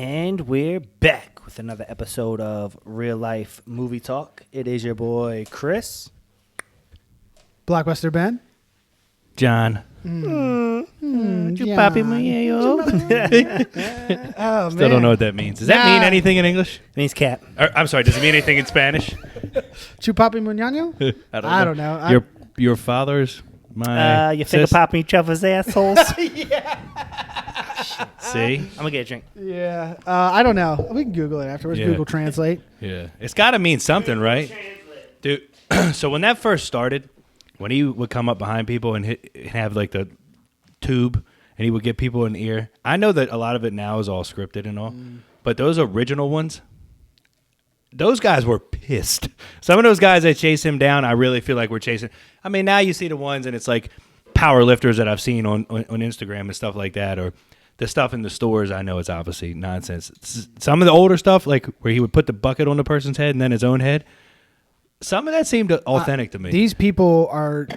And we're back with another episode of Real Life Movie Talk. It is your boy, Chris. Blockbuster Ben. John. Chupapi Muñeco. Oh, Still don't know what that means. Does that mean anything in English? It means cat. I'm sorry, does it mean anything in Spanish? Chupapi Muñeco? I don't know. Your father's my You finger popping each other's assholes. See? I'm going to get a drink. Yeah. I don't know. We can Google it afterwards. Yeah. Google Translate. Yeah. It's got to mean something, right? Dude, so when that first started, when he would come up behind people and have like the tube and he would get people in the ear, I know that a lot of it now is all scripted and all, but those original ones, those guys were pissed. Some of those guys that chase him down, I really feel like we're chasing. I mean, now you see the ones and it's like power lifters that I've seen on Instagram and stuff like that, or the stuff in the stores. I know it's obviously nonsense. Some of the older stuff, like where he would put the bucket on the person's head and then his own head, some of that seemed authentic to me. These people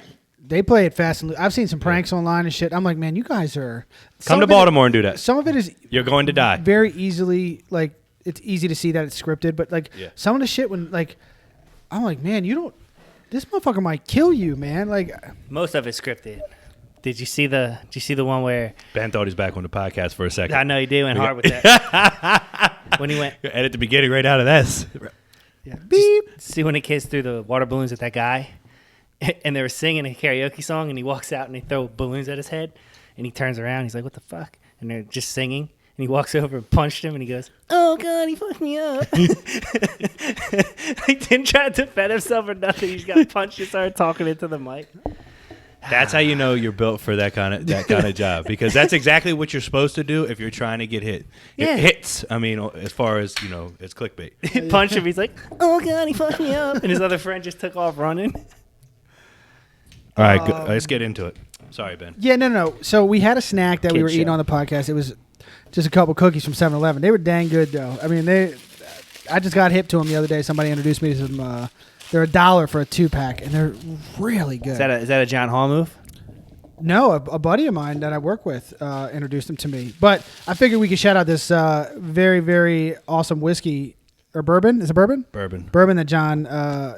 they play it fast and loose. I've seen some pranks online and shit. I'm like, man, you guys are... Come to Baltimore and do that. Some of it is... You're going to die. Very easily, like, it's easy to see that it's scripted, but like some of the shit when, like, I'm like, man, you don't... This motherfucker might kill you, man. Like, Most of it's scripted. Did you see the one where... Ben thought he's back on the podcast for a second. I know he did. Went hard with that. When he went... Edit the beginning right out of this. yeah. Beep. See when the kids threw the water balloons at that guy? And they were singing a karaoke song, and he walks out and they throw balloons at his head, and he turns around. He's like, "What the fuck?" And they're just singing, and he walks over and punched him, and he goes, "Oh God, he fucked me up." He didn't try to defend himself or nothing. He just got punched and started talking into the mic. That's how you know you're built for that kind of job, because that's exactly what you're supposed to do if you're trying to get hit. Yeah. It hits. I mean, as far as it's clickbait. He punched him. He's like, "Oh God, he fucked me up," and his other friend just took off running. All right, let's get into it. Sorry, Ben. Yeah, no. So we had a snack that we were eating on the podcast. It was just a couple cookies from 7-Eleven. They were dang good, though. I mean, I just got hip to them the other day. Somebody introduced me to some. They're $1 for a 2-pack, and they're really good. Is that a John Hall move? No, a buddy of mine that I work with introduced them to me. But I figured we could shout out this very, very awesome whiskey. Or bourbon? Is it bourbon? Bourbon that John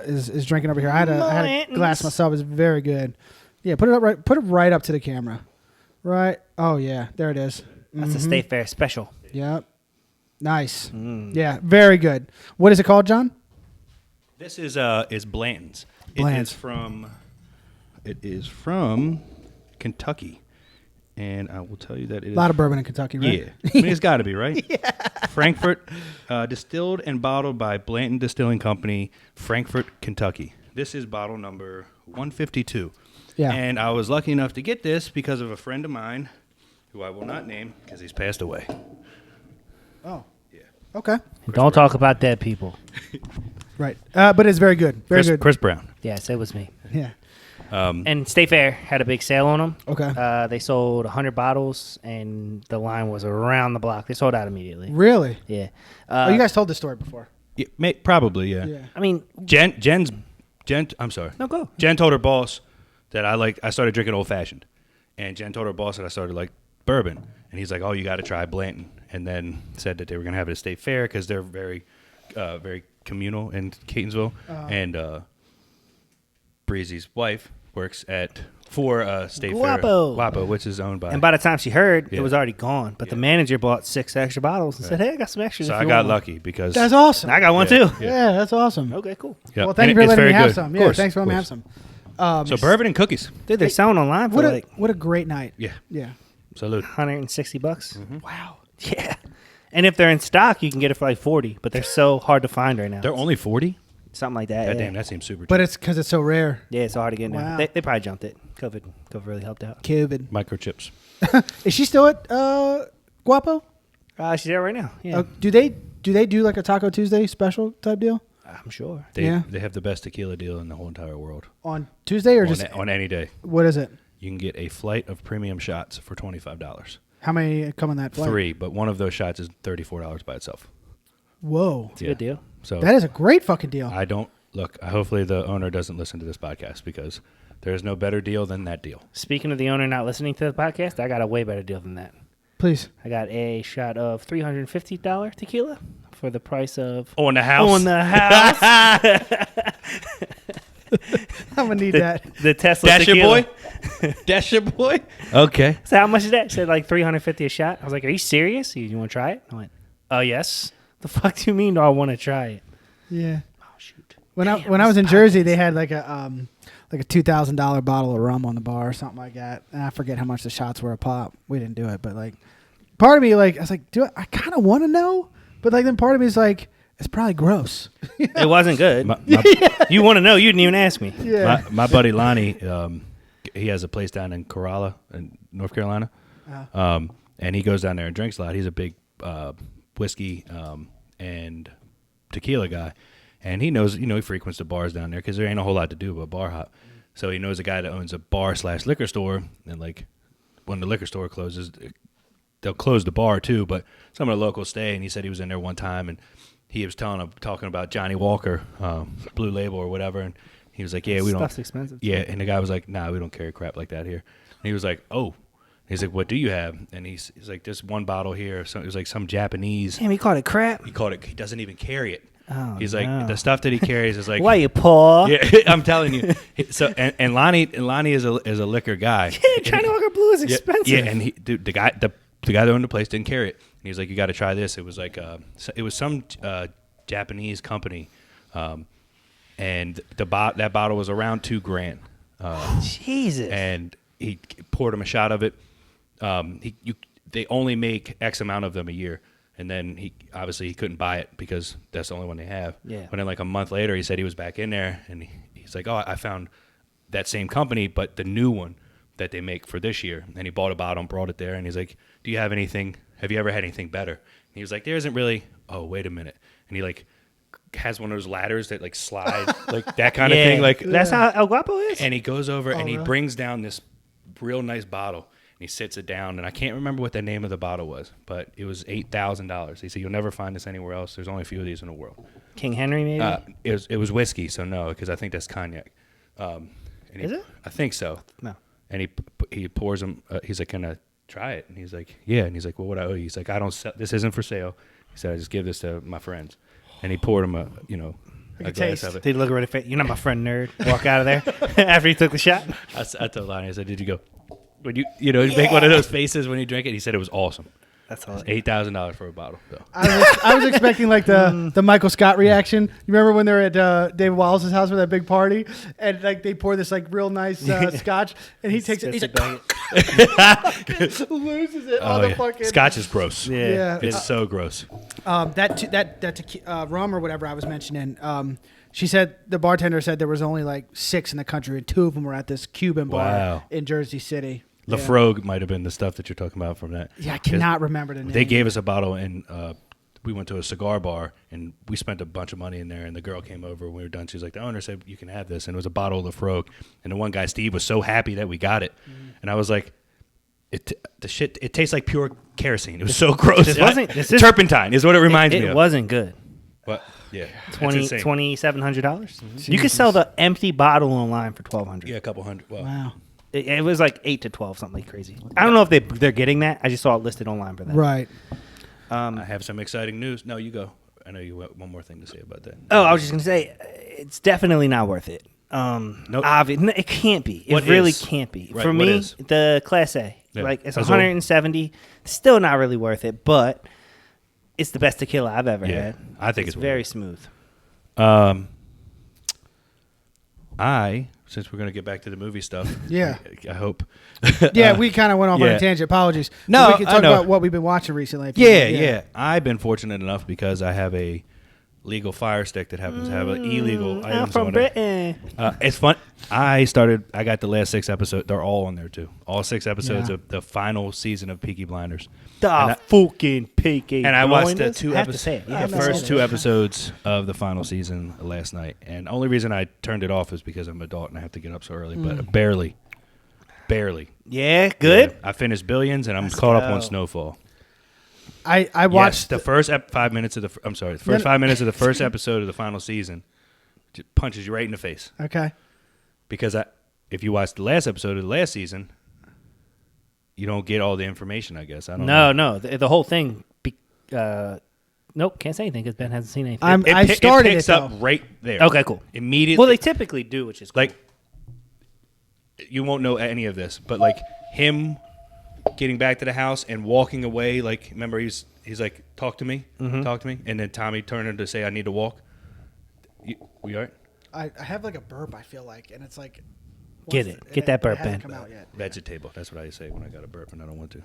is drinking over here. I had a glass myself. It's very good. Yeah, put it right up to the camera. Right. Oh yeah, there it is. That's a State Fair special. Yep. Nice. Yeah, very good. What is it called, John? This is Blanton's. Blanton's. It is from Kentucky. And I will tell you that it is... A lot of bourbon in Kentucky, right? Yeah. I mean, it's got to be, right? Yeah. Frankfurt, distilled and bottled by Blanton Distilling Company, Frankfurt, Kentucky. This is bottle number 152. Yeah. And I was lucky enough to get this because of a friend of mine, who I will not name because he's passed away. Oh. Yeah. Okay. Don't talk about dead people. Right. But it's very good. Very good. Chris Brown. Yes, it was me. Yeah. And State Fair had a big sale on them. Okay. They sold 100 bottles, and the line was around the block. They sold out immediately. Really? Yeah. You guys told this story before. Yeah, probably, yeah. Yeah. I mean, Jen, I'm sorry. No, go. Jen told her boss that I started drinking old fashioned, and Jen told her boss that I started like bourbon, and he's like, "Oh, you got to try Blanton," and then said that they were gonna have it at State Fair because they're very, very communal in Catonsville, and Breezy's wife works for State Fair, Guapo, which is owned by. And by the time she heard, it was already gone. But the manager bought 6 extra bottles and said, "Hey, I got some extras." So if I you got want lucky because That's awesome. I got one too. Yeah, that's awesome. Okay, cool. Yep. Well, thank you And for it's letting me very have good. some. Of Yeah, course, thanks for of letting me have course. some. So bourbon and cookies. Dude, they're selling online for What a great night. Yeah. Yeah. Salute. $160. Mm-hmm. Wow. Yeah. And if they're in stock, you can get it for like 40, but they're so hard to find right now. They're only 40. Something like that. God Yeah. damn, that seems super cheap. But it's because it's so rare. Yeah, it's so hard to get now. Wow. They probably jumped it. COVID really helped out. COVID. Microchips. Is she still at Guapo? She's there right now. Yeah, Do they do like a Taco Tuesday special type deal I'm sure. They Yeah. have the best tequila deal in the whole entire world. on Tuesday or just on any day. what is it? You can get a flight of premium shots for $25. How many come on that flight? 3, but one of those shots is $34 by itself. Whoa, It's a good deal. So that is a great fucking deal. I don't look. Hopefully the owner doesn't listen to this podcast because there is no better deal than that deal. Speaking of the owner not listening to the podcast, I got a way better deal than that. Please. I got a shot of $350 tequila for the price of On the house. On the house. I'm gonna need that. The Tesla That's your tequila. boy. That's your boy. Okay. So how much is that? It said like $350 a shot. I was like, "Are you serious? You want to try it?" I went, "Oh yes." The fuck do you mean? Do I want to try it? Yeah. Oh shoot. When I was in Jersey, they had like a $2,000 bottle of rum on the bar or something like that, and I forget how much the shots were a pop. We didn't do it, but like, part of me I was like, I kind of want to know, but like then part of me is like, it's probably gross. It wasn't good. You want to know? You didn't even ask me. Yeah. My buddy Lonnie, he has a place down in Corolla in North Carolina, and he goes down there and drinks a lot. He's a big whiskey and tequila guy, and he knows, he frequents the bars down there because there ain't a whole lot to do but bar hop. So he knows a guy that owns a bar/liquor store, and like when the liquor store closes, they'll close the bar too. But some of the locals stay, and he said he was in there one time, and he was talking about Johnny Walker, Blue Label or whatever, and he was like, "Yeah, we don't." Stuff's expensive. Yeah, and the guy was like, "Nah, we don't carry crap like that here." And he was like, "Oh." He's like, "What do you have?" And he's like, "There's one bottle here." So it was like some Japanese. Damn, he called it crap. He called it. He doesn't even carry it. Oh, he's like, no. the stuff that he carries is like. Why you poor? Yeah, I'm telling you. So and Lonnie is a liquor guy. Yeah, Johnny Walker Blue is expensive. Yeah, and the guy that owned the place didn't carry it. And he was like, "You got to try this." It was like it was some Japanese company, and that bottle was around $2,000. Jesus. And he poured him a shot of it. They only make X amount of them a year, and then he couldn't buy it because that's the only one they have. Yeah. But then like a month later, he said he was back in there, and he's like, "Oh, I found that same company, but the new one that they make for this year." And he bought a bottle and brought it there, and he's like, "Do you have anything? Have you ever had anything better?" And he was like, "There isn't really." Oh, wait a minute, and he like has one of those ladders that like slide like that kind of thing. Like that's how El Guapo is. and he goes over and he really? brings down this real nice bottle. And he sits it down, and I can't remember what the name of the bottle was, but it was $8,000. He said, "You'll never find this anywhere else. There's only a few of these in the world." King Henry, maybe. It was whiskey, so no, because I think that's cognac. Is it? I think so. No. And he pours them. He's like, "Can I try it?" And he's like, "Yeah." And he's like, "Well, what I owe you?" He's like, "I don't sell. This isn't for sale." He said, "I just give this to my friends." And he poured him a glass taste. of it. Did he look right at You're not my friend, nerd. Walk out of there after he took the shot. I told Lonnie, I said, "Did you go?" When you make one of those faces when you drink it. He said it was awesome. That's all. $8,000 for a bottle. So. I was expecting like the Michael Scott reaction. You remember when they were at David Wallace's house for that big party, and like they pour this like real nice scotch, and he takes it. He's like, loses it on the fucking. Scotch is gross. Yeah. It's so gross. That rum or whatever I was mentioning. She said the bartender said there was only like 6 in the country, and 2 of them were at this Cuban bar in Jersey City. Lafrogue might have been the stuff that you're talking about from that. Yeah, I cannot remember the name. They gave us a bottle, and we went to a cigar bar, and we spent a bunch of money in there, and the girl came over when we were done. She was like, "The owner said you can have this," and it was a bottle of Lafrogue. And the one guy, Steve, was so happy that we got it. And I was like, it tastes like pure kerosene. It was so gross. Turpentine is what it reminds me of. It wasn't good. But yeah, $2,700. You could sell the empty bottle online for $1,200. Yeah, a couple hundred. Well, Wow. It was like 8 to 12, something like crazy. I don't know if they're getting that. I just saw it listed online for that. Right. I have some exciting news. No, you go. I know you have one more thing to say about that. Oh, I was just gonna say, it's definitely not worth it. Nope. It can't be. It really can't be. Right, For what me, is? the Class A, Yeah. like it's That's 170. Still not really worth it, but it's the best tequila I've ever had. I think it's very smooth. Since we're going to get back to the movie stuff. Yeah. I hope. Yeah, we kind of went off on yeah. a tangent. Apologies. No, we can I talk know. about what we've been watching recently. Yeah. I've been fortunate enough because I have a legal Fire Stick that happens to have an illegal I'm items from on it. Britain. It's fun. I got the last 6 episodes. They're all on there too. All 6 episodes of the final season of Peaky Blinders. Fucking Peaky And I watched the Blinders? I have to say it. Yeah, the first 2 episodes of the final season last night. And the only reason I turned it off is because I'm an adult and I have to get up so early. But barely. Yeah, good. Yeah. I finished Billions and I'm caught up on Snowfall. I watched the first 5 minutes of the. I'm sorry, the first 5 minutes of the first episode of the final season just punches you right in the face. Okay. Because if you watch the last episode of the last season, you don't get all the information. I guess I don't know. No. The whole thing. Nope, can't say anything because Ben hasn't seen anything. I started it picks it, up though. right there. Okay, cool. Immediately. Well, they typically do, which is cool. Like, you won't know any of this, but like him getting back to the house and walking away. Like, remember he's like, talk to me, and then Tommy turning to say, I need to walk. We all right? I have like a burp, I feel like, and it's like... Get that burp, Ben. Come out yet. Vegetable. That's what I say when I got a burp and I don't want to.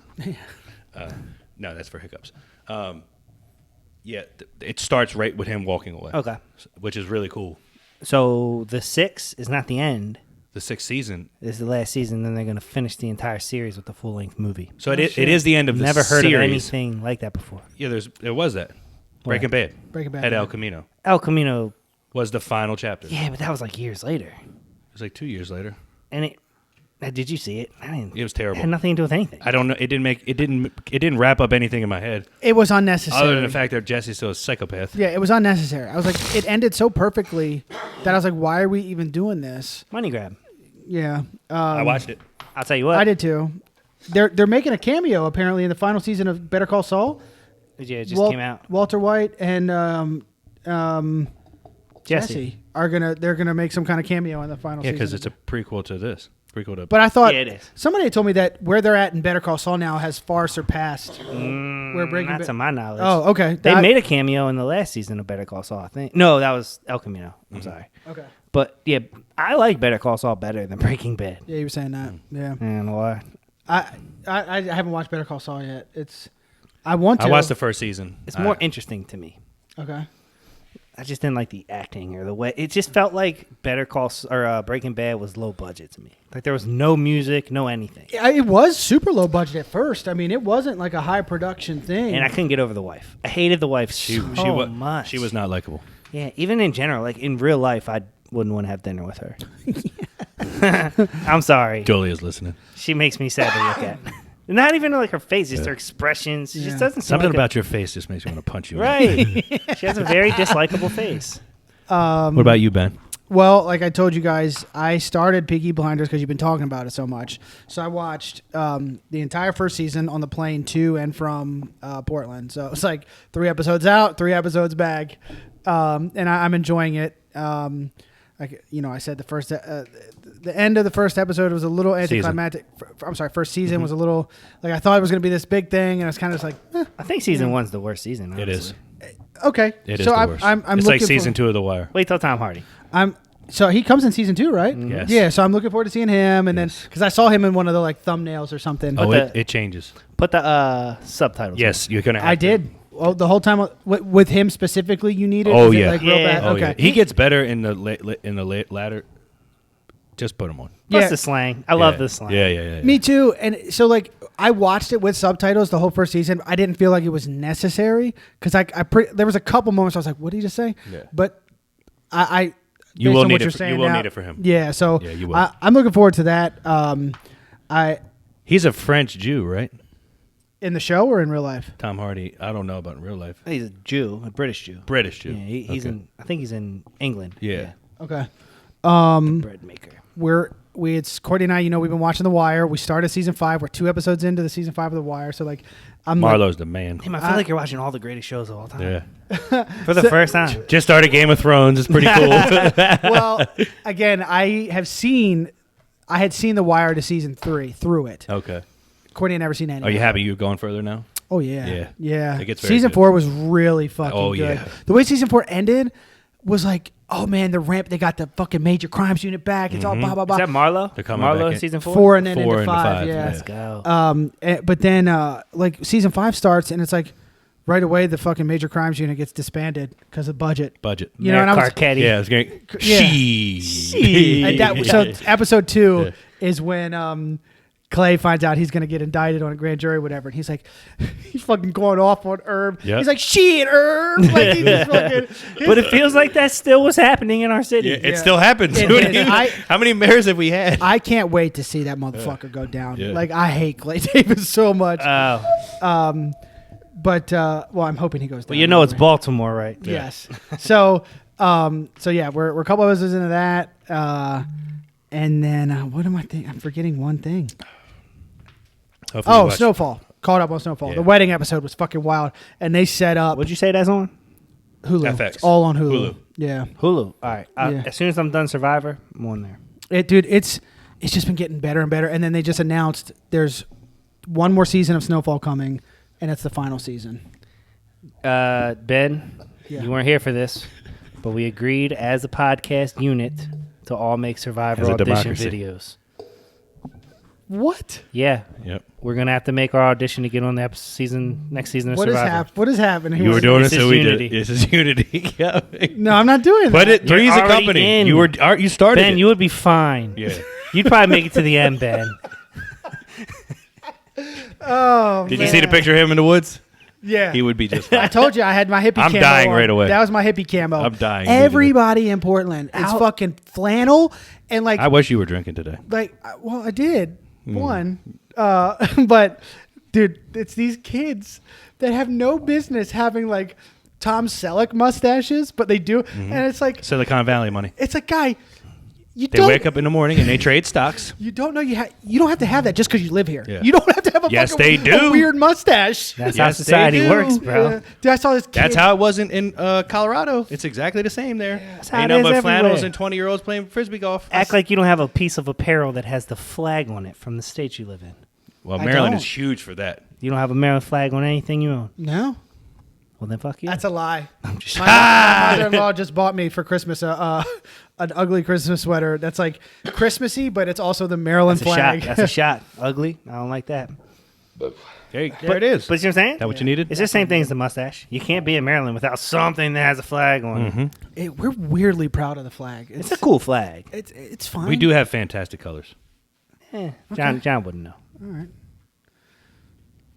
No, that's for hiccups. It starts right with him walking away. Okay. Which is really cool. So the 6 is not the end. The 6th season. This is the last season. Then they're going to finish the entire series with a full-length movie. So it is the end of the Never heard series. of anything like that before. Yeah, there was that. Breaking Bad. At El Camino. El Camino Was the final chapter. Yeah, but that was like years later. It was like 2 years later. And did you see it? I didn't. It was terrible. It had nothing to do with anything. I don't know. It didn't wrap up anything in my head. It was unnecessary. Other than the fact that Jesse's still a psychopath. Yeah, it was unnecessary. I was like, it ended so perfectly that I was like, why are we even doing this? Money grab. Yeah. I watched it. I'll tell you what. I did too. They're making a cameo apparently in the final season of Better Call Saul. Yeah, it just came out. Walter White and Jesse they're gonna make some kind of cameo in the final season. Yeah, because it's a prequel to this. But I thought it is. Somebody told me that where they're at in Better Call Saul now has far surpassed where Breaking not Bad. to my knowledge. Oh, okay. They made a cameo in the last season of Better Call Saul, I think. No, that was El Camino. I'm sorry. Okay. But yeah, I like Better Call Saul better than Breaking Bad. Yeah, you were saying that. Yeah. I don't know why. I haven't watched Better Call Saul yet. I want to. I watched the first season. It's more interesting to me. Okay. I just didn't like the acting or the way it just felt like Breaking Bad was low budget to me. Like there was no music, no anything, It was super low budget at first. I mean, it wasn't like a high production thing. and I couldn't get over the wife. I hated the wife so much. She was not likable. Yeah, even in general, like in real life, I wouldn't want to have dinner with her. I'm sorry. Jolie is listening. She makes me sad to look at. Not even like her face, just her expressions. She just doesn't seem Something like about your face just makes me want to punch you. right. She has a very dislikable face. What about you, Ben? Well, like I told you guys, I started Peaky Blinders because you've been talking about it so much. So I watched the entire first season on the plane to and from Portland. So it's like 3 episodes out, 3 episodes back, and I'm enjoying it. I said the end of the first episode was a little anticlimactic. First season was a little like I thought it was going to be this big thing, and I was kind of just like, I think season 1's the worst season. Honestly. It is. Okay, It is so the worst. I'm it's looking like season 2 of The Wire. Wait till Tom Hardy. So he comes in season 2, right? Yes. Yeah. So I'm looking forward to seeing him, and then because I saw him in one of the like thumbnails or something. Oh, But it changes. Put the subtitles. Yes, you're gonna. Have I to. did. Oh, the whole time with him specifically, you needed. Oh, Is it, yeah. like, real Yeah. bad? Oh, Okay. yeah. He gets better in the latter. Just put him on. Plus Yeah. the slang. I love the slang. Yeah. Me too. And so like I watched it with subtitles the whole first season. I didn't feel like it was necessary because there was a couple moments I was like, "What did he just say?" Yeah. But I You based will on need what it you're for- saying you will now- need it for him. Yeah. So Yeah, you will. I'm looking forward to that. He's a French Jew, right? In the show or in real life? Tom Hardy. I don't know about in real life. He's a Jew, a British Jew. British Jew. Yeah, he's Okay. in. I think he's in England. Yeah. Okay. Bread maker. It's Courtney and I. We've been watching The Wire. We started season 5. We're 2 episodes into the seson 5 of The Wire. So like, I'm like, Marlowe's the man. Damn, I feel like you're watching all the greatest shows of all time. Yeah. For the first time. Just started Game of Thrones. It's pretty cool. well, again, I had seen The Wire to season 3 through it. Okay. Courtney had never seen any. Are you happy you're going further now? Oh yeah, Yeah. It gets very season good. 4 was really fucking Oh, good. yeah. The way season 4 ended was like, oh man, the ramp. They got the fucking major crimes unit back. It's all blah blah blah. Is that Marlo? They're coming Marlo back in in. season 4? 4 and then 4 into into 5. 5, Yeah. Let's go. But then like season 5 starts and it's like right away the fucking major crimes unit gets disbanded because of budget. Budget. And I was Carcetti. Yeah, it's great. Yeah. So episode 2 is when Clay finds out he's going to get indicted on a grand jury or whatever. And he's like, he's fucking going off on Herb. Yep. He's like, shit, Herb. Like, he just fucking, But it feels like that still was happening in our city. Yeah, it still happens. It What do is. you- how many mayors have we had? I can't wait to see that motherfucker go down. Yeah. Like, I hate Clay Davis so much. Oh. But I'm hoping he goes down. Well, you know it's anyway. Baltimore, right? Yes. So yeah, we're a couple of episodes into that. And then what am I thinking? I'm forgetting one thing. Hopefully you watched. Snowfall. Caught up on Snowfall. Yeah. The wedding episode was fucking wild, and they set up What'd you say that's on? Hulu. FX. It's all on Hulu. Hulu. Yeah, Hulu. All right. Yeah. As soon as I'm done Survivor, I'm on there. it's just been getting better and better. And then they just announced there's one more season of Snowfall coming, and it's the final season. Ben, Yeah. you weren't here for this, but we agreed as a podcast unit to all make Survivor As a audition democracy. videos. What? Yeah. Yep. We're going to have to make our audition to get on the next season of What is Survivor. What is happening? You were doing This it, is so we unity. did. This is unity. Yeah. No, I'm not doing But that. Three's a already company. in. You started. Ben, it. you would be fine. Yeah. You'd probably make it to the end, Ben. Oh, Did you see the picture of him in the woods? Yeah. He would be just I fine. told you I had my hippie I'm camo dying on. right away. That was my hippie camo. I'm dying. Everybody in Portland is How- fucking flannel and like I wish you were drinking today. well I did Hmm. one but dude, it's these kids that have no business having like Tom Selleck mustaches, but they do, and it's like Silicon Valley money. it's like guy, you They don't wake up in the morning and they trade stocks. you don't know you don't have to have that just because you live here. Yeah. You don't have to have a Yes, fucking they do. a weird mustache. That's how Yes, they society do. works, bro. Yeah. Dude, I saw this kid. That's how it was in Colorado. It's exactly the same there. That's how Ain't it no is but flannels everywhere. and 20-year-olds playing frisbee golf. Act like you don't have a piece of apparel that has the flag on it from the state you live in. Well, I Maryland don't. is huge for that. You don't have a Maryland flag on anything you own. No, Well, then fuck you. that's a lie. I'm just My mother-in-law just bought me for Christmas an ugly Christmas sweater that's like Christmassy, but it's also the Maryland That's a flag. shot. That's a shot. Ugly. I don't like that. There it is. But you know what I'm saying? That what you needed? It's the same thing as the mustache. You can't be in Maryland without something that has a flag on it. We're weirdly proud of the flag. It's a cool flag. It's fine. We do have fantastic colors. John wouldn't know. All right.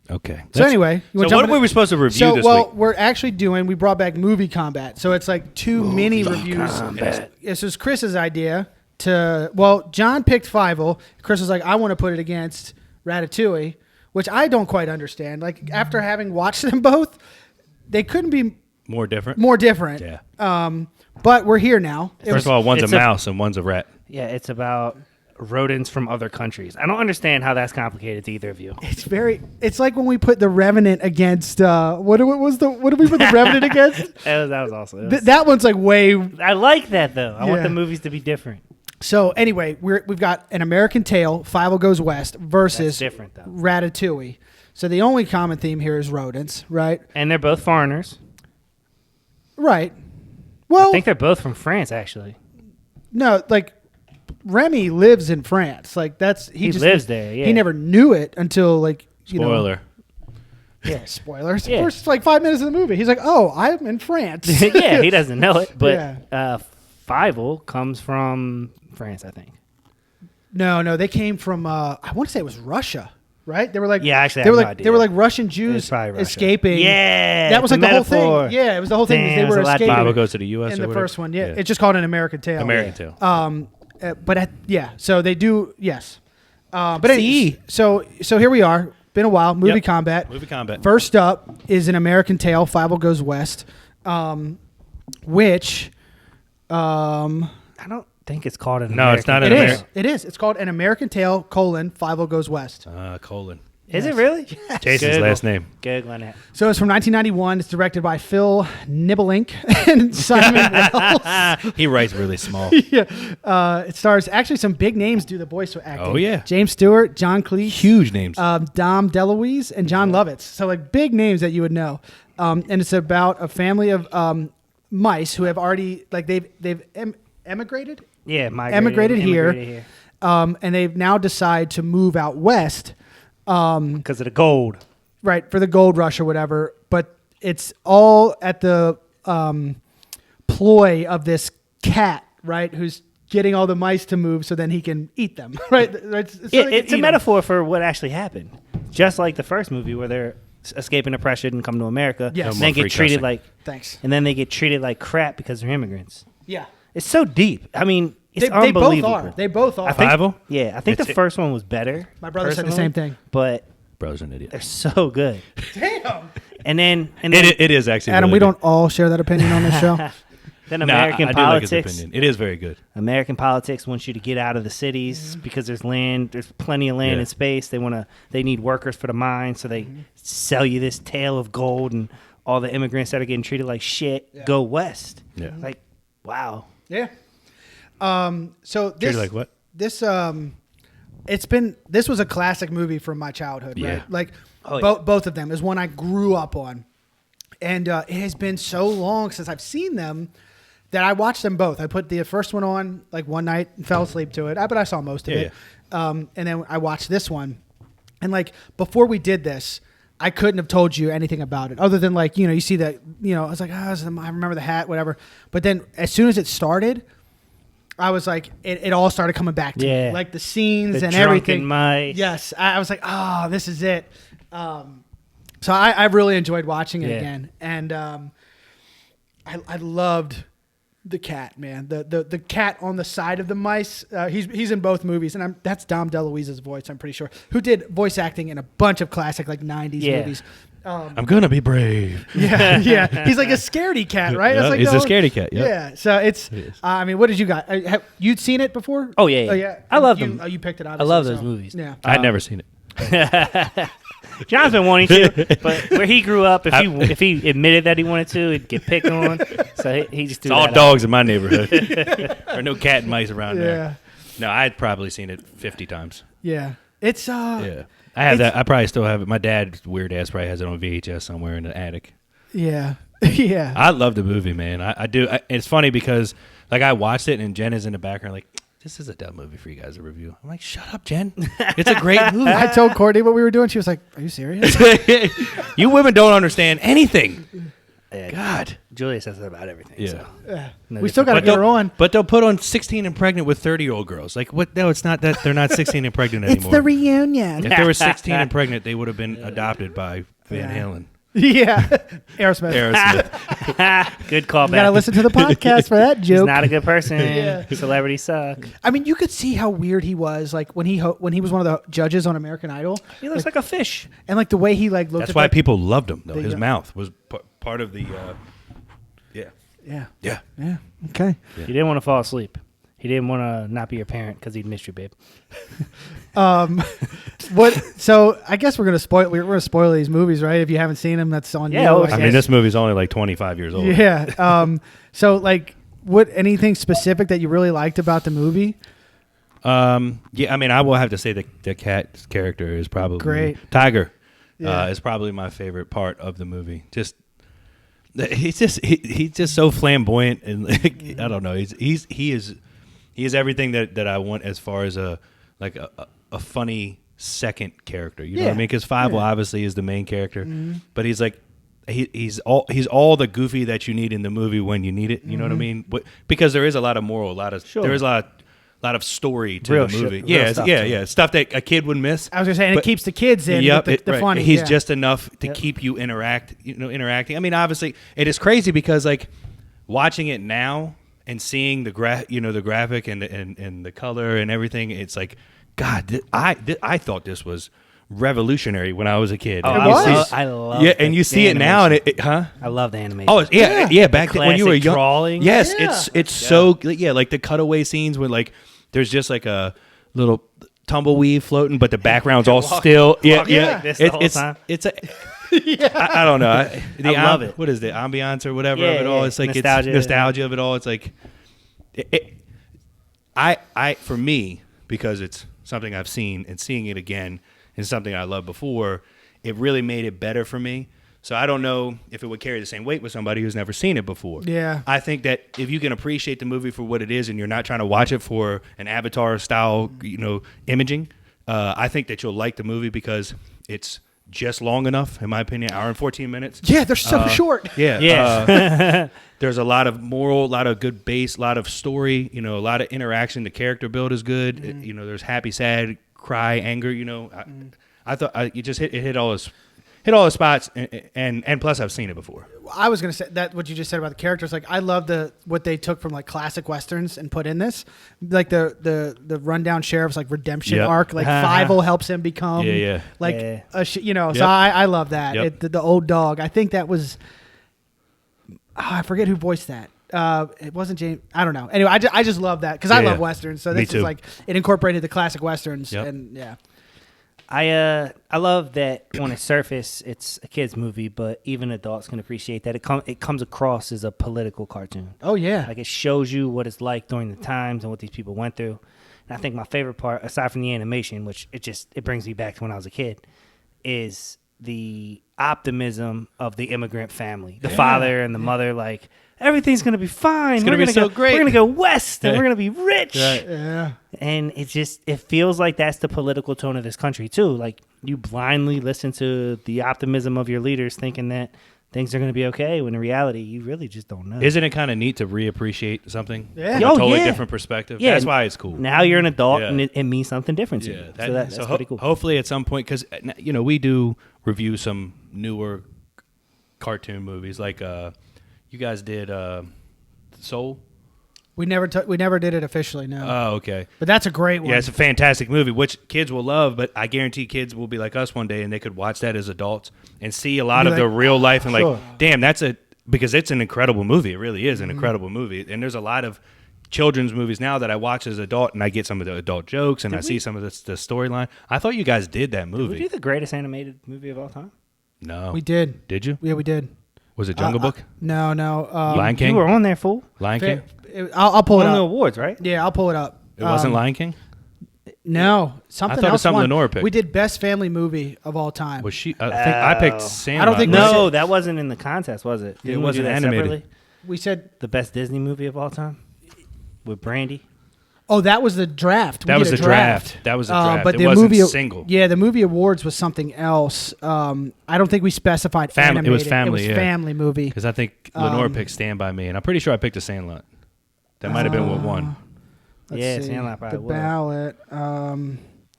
Okay. So anyway, you wanna So jump what into- were we supposed to review So this well, week? we're actually we brought back Movie Kombat. So it's like two mini reviews. Kombat. This was Chris's idea John picked Fievel. Chris was like, I want to put it against Ratatouille, which I don't quite understand. Like after having watched them both, they couldn't be More different? more different. Yeah. But we're here now. First of all, one's a it's a- mouse and one's a rat. Yeah, it's about rodents from other countries. I don't understand how that's complicated to either of you. It's like when we put the Revenant against what did we put the Revenant against? That was also. That one's like way. I like that though. I want Yeah. the movies to be different. So anyway, we've got An American Tale, Fievel Goes West versus That's different though. Ratatouille. So the only common theme here is rodents, right? And they're both foreigners. Right. Well, I think they're both from France, actually. no, like Remy lives in France. Like he just lives there. Yeah. He never knew it until like Spoiler. Yeah. spoilers. Yeah. First like 5 minutes of the movie, he's like, "Oh, I'm in France." Yeah, he doesn't know it, but Yeah. Fievel comes from France, I think. No, they came from I want to say it was Russia, right? They were like Yeah, actually, I they were have no like they idea. were like Russian Jews It's probably Russia. escaping. Yeah, that was it's like a the whole metaphor. thing. Yeah, it was the whole thing. Damn, They were there's a lot escaping Bible goes to the U.S. in or the whatever? first one. Yeah, it's just called An American Tale. American Tale. So they do yes. But anyway, so here we are. Been a while. Movie Yep. Kombat. Movie Kombat. First up is An American Tale, Fievel Goes West, which I don't think it's called an No, it's not it an is. American. It is. It's called An American Tale, Fievel Goes West. Colon. Is it really? Jason's Google. last name. Googling it. So it's from 1991. It's directed by Phil Nibelink and Simon Wells. He writes really small. Yeah. It stars actually some big names do the voice acting. Oh, yeah. James Stewart, John Cleese, Huge names. Dom DeLuise, and John Lovitz. So like big names that you would know. And it's about a family of mice who have already like they've emigrated. Yeah, Emigrated here. here. And they've now decided to move out west. Because of the gold. Right, for the gold rush or whatever, but it's all at the ploy of this cat, right, who's getting all the mice to move so then he can eat them, right? It's a metaphor for what actually happened. Just like the first movie where they're escaping oppression and come to America, Yes. and No then more get free treated cussing. like Thanks. and then they get treated like crap because they're immigrants. Yeah. It's so deep. I mean, it's They both unbelievable. are. They both are. I think, Fievel? Yeah, I think It's- the first one was better. My brother said the personally, same thing. But Bro's an idiot. they're so good. Damn. And then It is actually Adam, really we good. don't all share that opinion on this show. Then American I do like his politics. opinion. It is very good. American politics wants you to get out of the cities because there's land. There's plenty of land and space. They need workers for the mines, so they sell you this tale of gold and all the immigrants that are getting treated like shit go west. Yeah. Like, wow. Yeah. So this Treated like what? This this was a classic movie from my childhood, right? Yeah. Like Oh, both of them is one I grew up on. And it has been so long since I've seen them that I watched them both. I put the first one on like one night and fell asleep to it, but I saw most of it. And then I watched this one. And like before we did this, I couldn't have told you anything about it other than like, you see that, I was like, I remember the hat, whatever. But then as soon as it started, I was like, it all started coming back to me. Like the scenes and everything. Mice. Yes. I was like, oh, this is it. So I really enjoyed watching it again. And I loved the cat, man. The cat on the side of the mice. He's in both movies. And that's Dom DeLuise's voice, I'm pretty sure, who did voice acting in a bunch of classic like 90s movies. I'm going to be brave. Yeah. He's like a scaredy cat, right? Yeah, Like he's a scaredy cat. Yep. Yeah. So it's, I mean, what did you got? You'd seen it before? Oh, yeah. I love them. Oh, you picked it out. I love those movies. Yeah. I'd never seen it. John's been wanting to, but where he grew up, if he admitted that he wanted to, he'd get picked on. So he just threw It's all that dogs in my neighborhood. There are no cat and mice around Yeah. there. No, I'd probably seen it 50 times. Yeah. It's Yeah. I have that. I probably still have it. My dad, weird ass, probably has it on VHS somewhere in the attic. Yeah. Yeah. I love the movie, man. I do. It's funny because like I watched it and Jen is in the background like, this is a dumb movie for you guys to review. I'm like, shut up, Jen. It's a great movie. I told Courtney what we were doing. She was like, are you serious? You women don't understand anything. Yeah, God. Julia says that about everything. Yeah. So. No We still got to get her on. But they'll put on 16 and pregnant with 30-year-old girls. Like, what? No, it's not that. They're not 16 and pregnant It's anymore. the reunion. If they were 16 and pregnant, they would have been adopted by Van Halen. Yeah. Aerosmith. Good callback. You got to listen to the podcast for that joke. He's not a good person. Yeah. Celebrities suck. I mean, you could see how weird he was, like when he was one of the judges on American Idol. He looks like a fish. And like the way he like looked. That's at why like, people loved him, though. the- His mouth was part of the. Yeah. Yeah. Yeah. Okay. He didn't want to fall asleep. He didn't want to not be your parent because he'd missed you, babe. What? So I guess we're gonna spoil these movies, right? If you haven't seen them, that's on you. Yeah, I mean, this movie's only like 25 years old. Yeah. So like, anything specific that you really liked about the movie? Yeah, I mean, I will have to say the cat's character is probably Great. Tiger. Yeah. Is probably my favorite part of the movie. He's just so flamboyant and like, I don't know. He is everything that I want as far as a funny second character. You know what I mean? Because Fievel obviously is the main character, but he's like he's all the goofy that you need in the movie when you need it. You know what I mean? Because there is a lot of moral, there is a lot of story to Real the movie. real stuff Stuff that a kid would miss. I was gonna say, and it keeps the kids in. Yep, with the right. funny. He's yeah. just enough to keep you interacting. I mean, obviously, it is crazy because like watching it now and seeing the graphic and the color and everything, it's like, God, I thought this was revolutionary when I was a kid. Oh, It was? I love and you see it now, and I love the animation. Oh yeah. Back then when you were Classic young, drawing. yes, Yeah. it's so like the cutaway scenes where like there's just like a little tumbleweed floating, but the background's all still. walking like this the whole time. It's a. I don't know. I love it. What is the ambiance or whatever Yeah, of it all? yeah. It's like Nostalgia. it's nostalgia of it all. It's like, I for me, because it's something I've seen and seeing it again and something I loved before, it really made it better for me. So I don't know if it would carry the same weight with somebody who's never seen it before. Yeah. I think that if you can appreciate the movie for what it is and you're not trying to watch it for an Avatar style, imaging, I think that you'll like the movie because it's just long enough, in my opinion, hour and 14 minutes. Yeah, they're so short. Yeah. There's a lot of moral, a lot of good base, a lot of story, a lot of interaction. The character build is good. There's happy, sad, cry, anger, I thought you just hit all his spots, and plus I've seen it before. I was gonna say that what you just said about the characters. Like, I love what they took from like classic westerns and put in this, like the rundown sheriff's like redemption arc. Like Fievel helps him become like a So I love that. Yep. The old dog. I think that was I forget who voiced that. It wasn't James. I don't know. Anyway, I just love that because I love westerns. So this is like it incorporated the classic westerns, and yeah. I love that on its surface it's a kids movie, but even adults can appreciate that it comes across as a political cartoon. Oh yeah, like it shows you what it's like during the times and what these people went through. And I think my favorite part, aside from the animation, which it brings me back to when I was a kid, is the optimism of the immigrant family, the father and the mother, like. Everything's gonna be fine. It's gonna be so great. We're gonna go west, and we're gonna be rich. Right. Yeah. And it feels like that's the political tone of this country too. Like you blindly listen to the optimism of your leaders, thinking that things are gonna be okay, when in reality, you really just don't know. Isn't it kind of neat to reappreciate something? Yeah. From a totally different perspective. Yeah, that's why it's cool. Now you're an adult, and it means something different to you. That's pretty cool. Hopefully, at some point, because we do review some newer cartoon movies, like. You guys did Soul? We never did it officially, no. Oh, okay. But that's a great one. Yeah, it's a fantastic movie, which kids will love, but I guarantee kids will be like us one day and they could watch that as adults and see a lot of the real life and damn, because it's an incredible movie. It really is an incredible movie. And there's a lot of children's movies now that I watch as an adult and I get some of the adult jokes and see some of the storyline. I thought you guys did that movie. Did we do the greatest animated movie of all time? No. We did. Did you? Yeah, we did. Was it Jungle Book? No. Lion King? You were on there, fool. Lion King? I'll pull it up. Won the awards, right? Yeah, I'll pull it up. It wasn't Lion King? No, something else. I thought it was something won. Lenora picked. We did best family movie of all time. Was she? I think I picked Sandlot. I don't think No, that wasn't in the contest, was it? It wasn't animated. Separately? We said The best Disney movie of all time with Brandy. Oh, that was the draft. That was the draft. That was the draft. But it the wasn't movie, single. Yeah, the movie awards was something else. I don't think we specified Family. animated. It was family. It was family movie. Because I think Lenore picked Stand By Me, and I'm pretty sure I picked a Sandlot. That might have been what won. Let's see. Sandlot probably the would. ballot.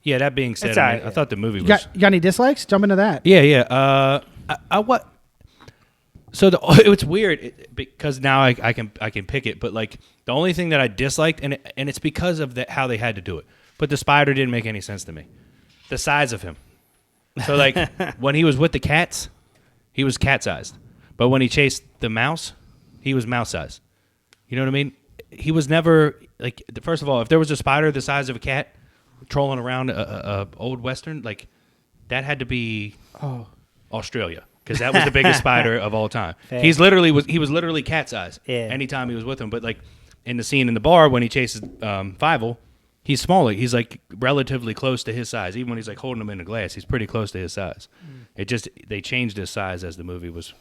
Yeah, that being said, It's I thought the movie was. You got any dislikes? Jump into that. Yeah. I what? So it's weird because now I can pick it, but like the only thing that I disliked, and it's because of how they had to do it. But the spider didn't make any sense to me. The size of him. So like when he was with the cats, he was cat-sized. But when he chased the mouse, he was mouse-sized. You know what I mean? He was never like. First of all, if there was a spider the size of a cat trolling around a old western, like that had to be Australia. Because that was the biggest spider of all time. Fair. He was literally cat size. Yeah. Anytime he was with him, but like in the scene in the bar when he chases Fievel, he's smaller. He's like relatively close to his size. Even when he's like holding him in a glass, he's pretty close to his size. They changed his size as the movie was,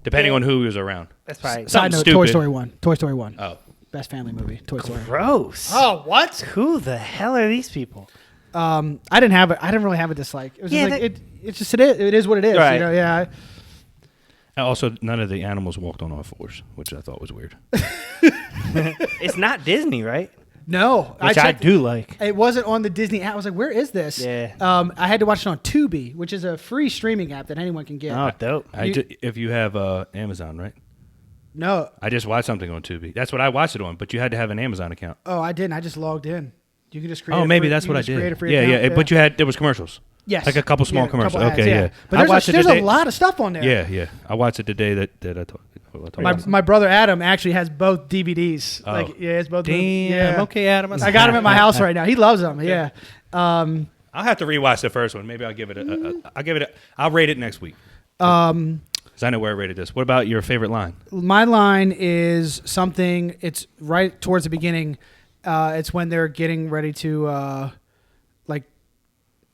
depending on who he was around. That's probably Side note: stupid. Toy Story 1. Toy Story 1. Oh, best family movie. Toy Story. Gross. Oh, what? Who the hell are these people? I didn't really have a dislike. It was just like it is what it is. Right. You know, yeah. Also, none of the animals walked on all fours, which I thought was weird. It's not Disney, right? No, Which I do like. It wasn't on the Disney app. I was like, where is this? Yeah. I had to watch it on Tubi, which is a free streaming app that anyone can get. Oh, dope. If you have Amazon, right? No. I just watched something on Tubi. That's what I watched it on, but you had to have an Amazon account. Oh, I didn't. I just logged in. You can just create. Maybe that's what I did. Yeah. But there was commercials. Yes. Like a couple small commercials. Couple ads, okay, yeah. But there's a lot of stuff on there. Yeah. I watched it the day that I talked. My brother Adam actually has both DVDs. Oh. It's both. Damn. Okay, Adam. I got him at my house right now. He loves them. Yeah. I'll have to rewatch the first one. Maybe I'll give it I'll rate it next week. Because I know where I rated this. What about your favorite line? My line is something. It's right towards the beginning. It's when they're getting ready to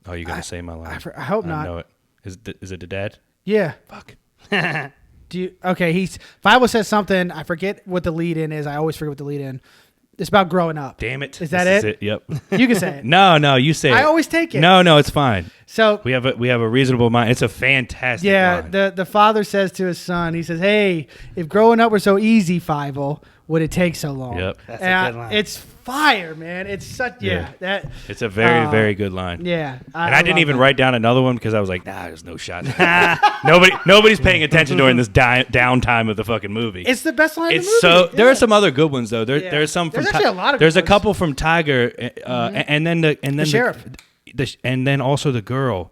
Oh, you gotta say my line. I hope not. I know it. Is it the dad? Yeah. Fuck. Do you? Okay. Fievel says something. I forget what the lead in is. I always forget what the lead in. It's about growing up. Damn it. Is that it? Yep. You can say it. No, you say it. I always take it. No, it's fine. So we have a reasonable mind. It's a fantastic line. The father says to his son, he says, "Hey, if growing up were so easy, Fievel, would it take so long?" Yep. That's a good line. It's fire, man. It's such that. It's a very very good line. Yeah. I didn't even write down another one because I was like, nah, there's no shot. Nobody's paying attention during this downtime of the fucking movie. It's the best line. It's of the movie. There are some other good ones though. There's some from. There's actually a lot of. There's a couple from Tiger, and then the sheriff, and then also the girl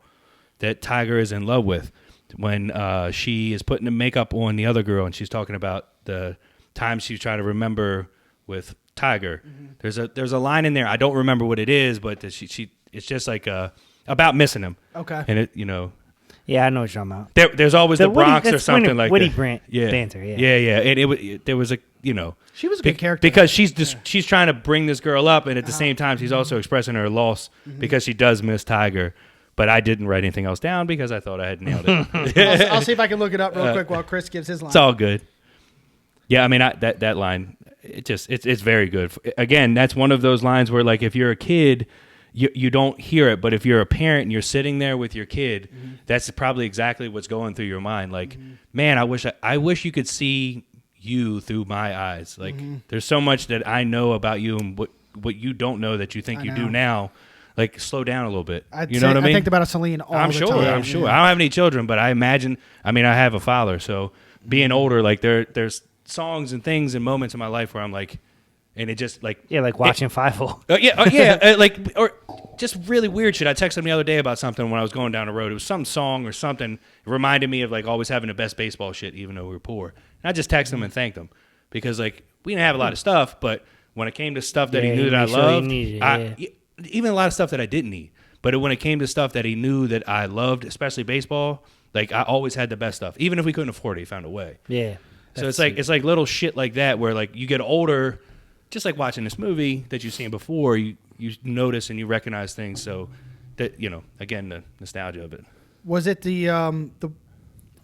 that Tiger is in love with when she is putting the makeup on the other girl and she's talking about the times she's trying to remember with Tiger. There's a line in there. I don't remember what it is, but she it's just like about missing him. Okay. And it Yeah, I know what you're talking about. there's always the Bronx or something like Witty that. banter. Yeah. Yeah. And there was She was a good character. because she's trying to bring this girl up, and at the same time she's also expressing her loss because she does miss Tiger. But I didn't write anything else down because I thought I had nailed it. I'll see if I can look it up real quick while Chris gives his line. It's all good. Yeah, I mean that line, it's very good. Again, that's one of those lines where like if you're a kid, you don't hear it, but if you're a parent and you're sitting there with your kid, that's probably exactly what's going through your mind. Like, man, I wish you could see you through my eyes. Like, there's so much that I know about you and what you don't know that you think you do now. Like, slow down a little bit. You know what I mean? I think about Celine all the time. I'm sure. I don't have any children, but I imagine. I mean, I have a father, so being older, like there's songs and things and moments in my life where I'm like, and it just like like watching Fievel. Like or just really weird shit. I texted him the other day about something when I was going down the road. It was some song or something. It reminded me of like always having the best baseball shit, even though we were poor. And I just texted him and thanked him because like we didn't have a lot of stuff, but when it came to stuff that he knew that I loved, even a lot of stuff that I didn't need. But when it came to stuff that he knew that I loved, especially baseball, like I always had the best stuff. Even if we couldn't afford it, he found a way. Yeah. So it's like little shit like that where like you get older, just like watching this movie that you've seen before, you notice and you recognize things. So that again the nostalgia of it. Was it the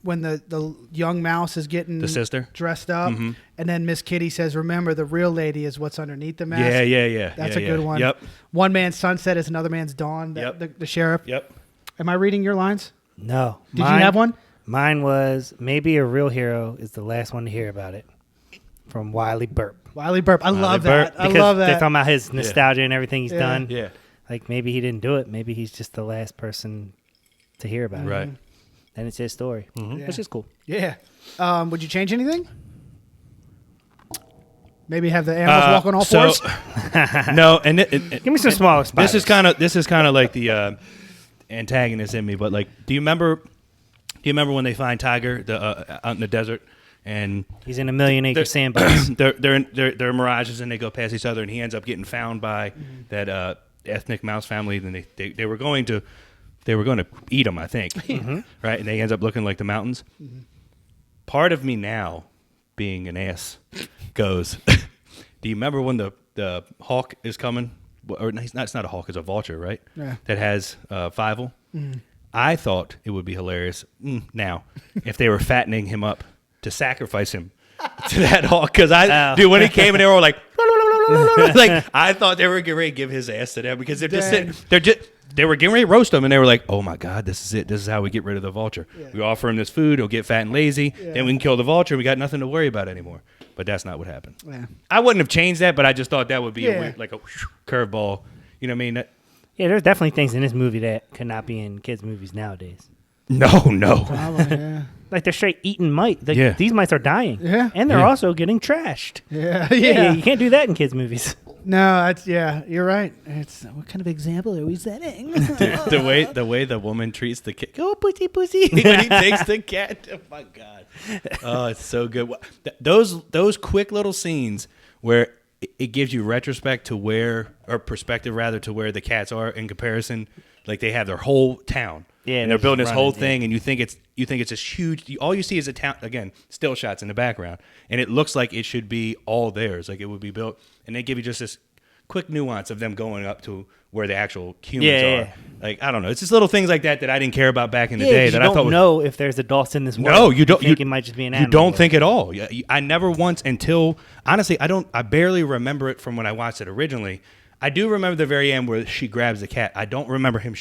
when the young mouse is getting The sister dressed up, and then Miss Kitty says, "Remember, the real lady is what's underneath the mask." Yeah. That's a good one. Yep. One man's sunset is another man's dawn. The sheriff. Yep. Am I reading your lines? No. Did you have one? Mine was maybe a real hero is the last one to hear about it, from Wiley Burp. Wiley Burp. I love Burp, that. I love that. They're talking about his nostalgia and everything he's done. Yeah. Like maybe he didn't do it. Maybe he's just the last person to hear about it. Right. And it's his story, which is cool. Yeah. Would you change anything? Maybe have the animals walk on all fours? No, and give me some smaller spiders. This is kind of like the antagonist in me. But like, do you remember when they find Tiger out in the desert and he's in a million-acre sandbox? they're mirages and they go past each other and he ends up getting found by that ethnic mouse family. And they were going to eat him, I think, right? And they ends up looking like the mountains. Part of me now, being an ass, goes, do you remember when the hawk is coming? Or it's not a hawk, it's a vulture, right? Yeah. That has Fievel. I thought it would be hilarious now if they were fattening him up to sacrifice him to that hawk. Because when he came and they were all like, like I thought they were getting ready to give his ass to them because they're just sitting, they were getting ready to roast him and they were like, oh my God, this is it. This is how we get rid of the vulture. Yeah. We offer him this food, he'll get fat and lazy, then we can kill the vulture. We got nothing to worry about anymore. But that's not what happened. Yeah. I wouldn't have changed that, but I just thought that would be a weird, like a curveball. You know what I mean? There's definitely things in this movie that could not be in kids' movies nowadays. No. Probably, like they're straight eating mice. Like, these mice are dying. Yeah. And they're also getting trashed. Yeah. You can't do that in kids' movies. No, you're right. It's what kind of example are we setting? the way the woman treats the kid. Oh, pussy. When he takes the cat. Oh my God. Oh, it's so good. Those quick little scenes where it gives you perspective to where the cats are in comparison. Like they have their whole town. Yeah, and they're building this whole thing, and you think it's this huge. All you see is a town. Again, still shots in the background, and it looks like it should be all theirs, like it would be built. And they give you just this quick nuance of them going up to where the actual humans are. Like I don't know, it's just little things like that I didn't care about back in the day. That I thought know if there's adults in this world. No, you don't. You think it might just be an animal. You don't think at all. I never once until honestly, I barely remember it from when I watched it originally. I do remember the very end where she grabs the cat. I don't remember him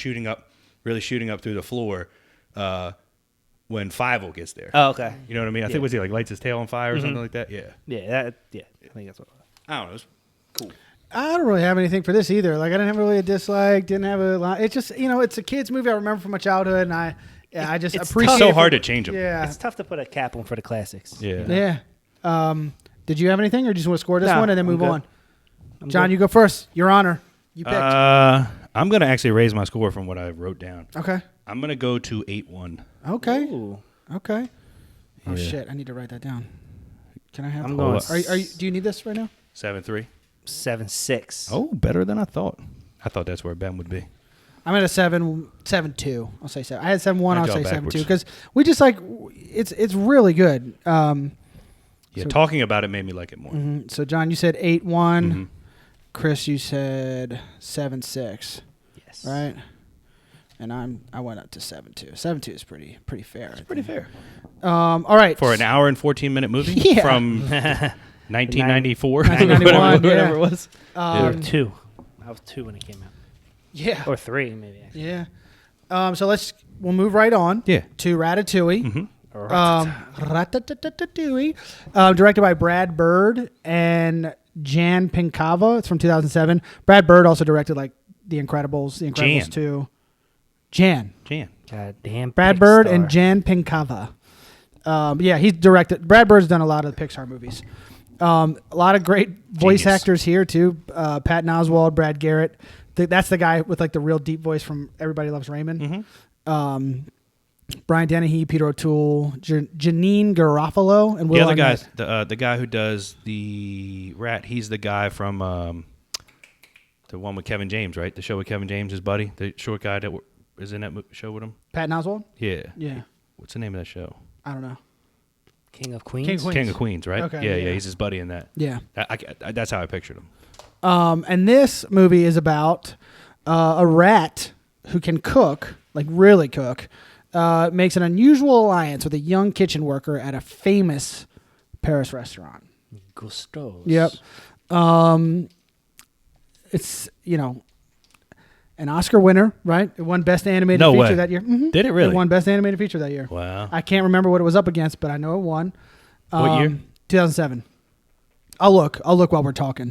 really shooting up through the floor when Fievel gets there. Oh, okay. You know what I mean? I think was he like lights his tail on fire or something like that? Yeah. Yeah, I think that's what it was. I don't know. It's cool. I don't really have anything for this either. Like I didn't have really a dislike, didn't have a lot. It's just, it's a kid's movie I remember from my childhood and I just appreciate it. It's so hard to change them. Yeah. It's tough to put a cap on for the classics. Yeah. Yeah. Did you have anything or do you just want to score this one and then move on? John, good. You go first. Your honor. You picked. I'm going to actually raise my score from what I wrote down. Okay. I'm going to go to 8-1. Okay. Ooh. Okay. Oh, shit. I need to write that down. Can I have? I'm going. Do you need this right now? 7-3. 7-6. Oh, better than I thought. I thought that's where Ben would be. I'm at a 7-2. I'll say 7. I had 7-1. I'll say 7-2 because we just it's really good. Yeah, talking about it made me like it more. Mm-hmm. So John, you said 8-1. Mm-hmm. Chris, you said 7-6. Yes. Right. And I went up to 7-2. 7-2 is pretty fair. It's pretty fair. All right. For an hour and 14-minute movie from 1994, 1991, whatever it was. Or 2. I was 2 when it came out. Yeah. Or 3 maybe. Actually. Yeah. So we'll move right on. Yeah. To Ratatouille. Mm-hmm. Ratatouille. Directed by Brad Bird and Jan Pinkava. It's from 2007. Brad Bird also directed like The Incredibles, 2. Jan. God damn. Brad Bird and Jan Pinkava. He's directed. Brad Bird's done a lot of the Pixar movies. A lot of great voice actors here too. Patton Oswalt, Brad Garrett. That's the guy with like the real deep voice from Everybody Loves Raymond. Mm-hmm. Brian Dennehy, Peter O'Toole, Janine Garofalo, and Will the other Arnett. guy, the guy who does the rat. He's the guy from the one with Kevin James, right? The show with Kevin James, his buddy, the short guy that is in that show with him. Patton Oswalt. Yeah. What's the name of that show? I don't know. King of Queens. King of Queens, right? Okay, yeah. He's his buddy in that. Yeah. That's how I pictured him. And this movie is about a rat who can cook, like really cook, makes an unusual alliance with a young kitchen worker at a famous Paris restaurant. Gusto's. Yep. It's, an Oscar winner, right? It won Best Animated Feature that year. Mm-hmm. Did it really? It won Best Animated Feature that year. Wow. I can't remember what it was up against, but I know it won. What year? 2007. I'll look while we're talking.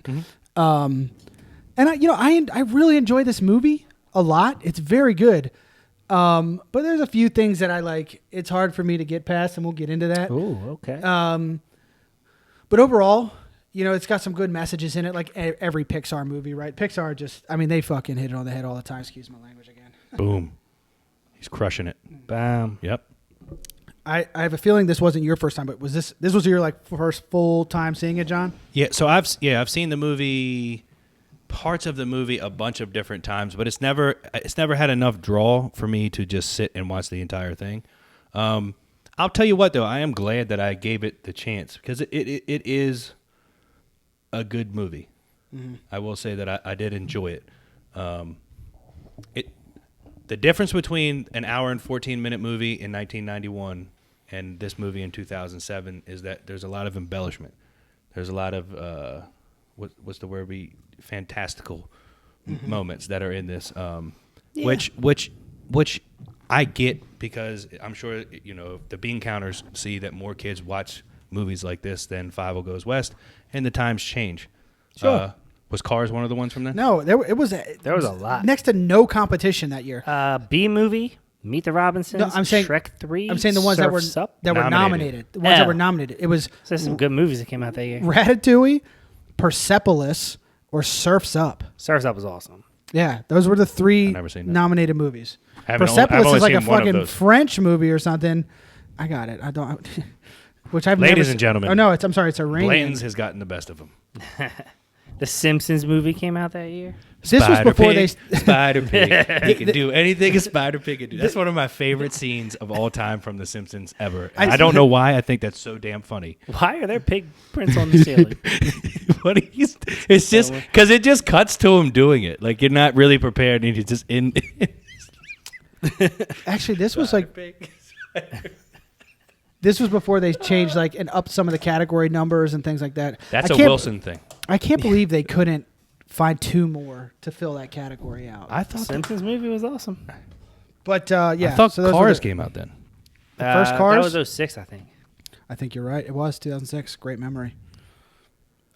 Mm-hmm. And I really enjoy this movie a lot. It's very good. But there's a few things that I like. It's hard for me to get past, and we'll get into that. Ooh, okay. But overall, it's got some good messages in it, like every Pixar movie, right? Pixar they fucking hit it on the head all the time. Excuse my language again. Boom. He's crushing it. Bam. Yep. I have a feeling this wasn't your first time, but this was your first full time seeing it, John? Yeah. So I've seen the movie, parts of the movie a bunch of different times, but it's never had enough draw for me to just sit and watch the entire thing. I'll tell you what though, I am glad that I gave it the chance because it is a good movie. Mm-hmm. I will say that I did enjoy it. The difference between an hour and 14-minute movie in 1991 and this movie in 2007 is that there's a lot of embellishment. There's a lot of what's the word? Fantastical moments that are in this, which I get because I'm sure the bean counters see that more kids watch movies like this than Fievel Goes West, and the times change. Sure. Was Cars one of the ones from that? No, there was a lot. Next to no competition that year. B movie, Meet the Robinsons. No, I'm saying Shrek 3. I'm saying the ones that were nominated. The ones that were nominated. It was there's some good movies that came out that year. Ratatouille, Persepolis, or Surf's Up. Surf's Up was awesome. Yeah, those were the 3 nominated movies. Persepolis is like a fucking French movie or something. I got it. I don't. Which I've Ladies and gentlemen. Oh no, I'm sorry. It's Iranian. Blanton's has gotten the best of them. The Simpsons movie came out that year. This was before they. Spider Pig. He can do anything a Spider Pig can do. That's one of my favorite scenes of all time from The Simpsons ever. I don't know why. I think that's so damn funny. Why are there pig prints on the ceiling? It's just because it just cuts to him doing it. Like you're not really prepared, and he's just in. Actually, this was like. This was before they changed and up some of the category numbers and things like that. That's a Wilson thing. I can't believe they couldn't find 2 more to fill that category out. I thought the Simpsons movie was awesome. But I thought Cars came out then. The first Cars? That was 2006, I think. I think you're right. It was 2006. Great memory.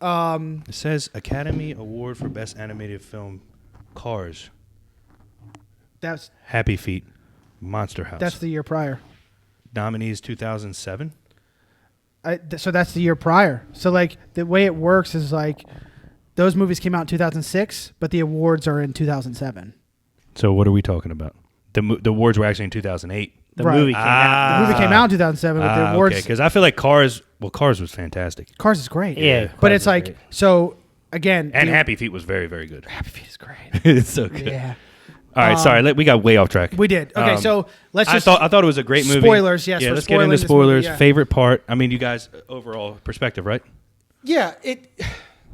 It says Academy Award for Best Animated Film, Cars. That's Happy Feet, Monster House. That's the year prior. Nominees 2007. So that's the year prior. So the way it works is those movies came out in 2006, but the awards are in 2007. So what are we talking about? The awards were actually in 2008. The movie came out. The movie came out in 2007, but the awards. Okay, because I feel like Cars Cars was fantastic. Cars is great. Yeah, but Cars it's is like great. so again. And Happy Feet was very, very good. Happy Feet is great. It's so good. Yeah, All right, sorry, we got way off track. we did. Okay, so let's just. I thought it was a great movie. Spoilers, yes, Yeah, we're let's get into spoiling this movie, spoilers. yeah. Favorite part. I mean, you guys overall perspective, right? Yeah,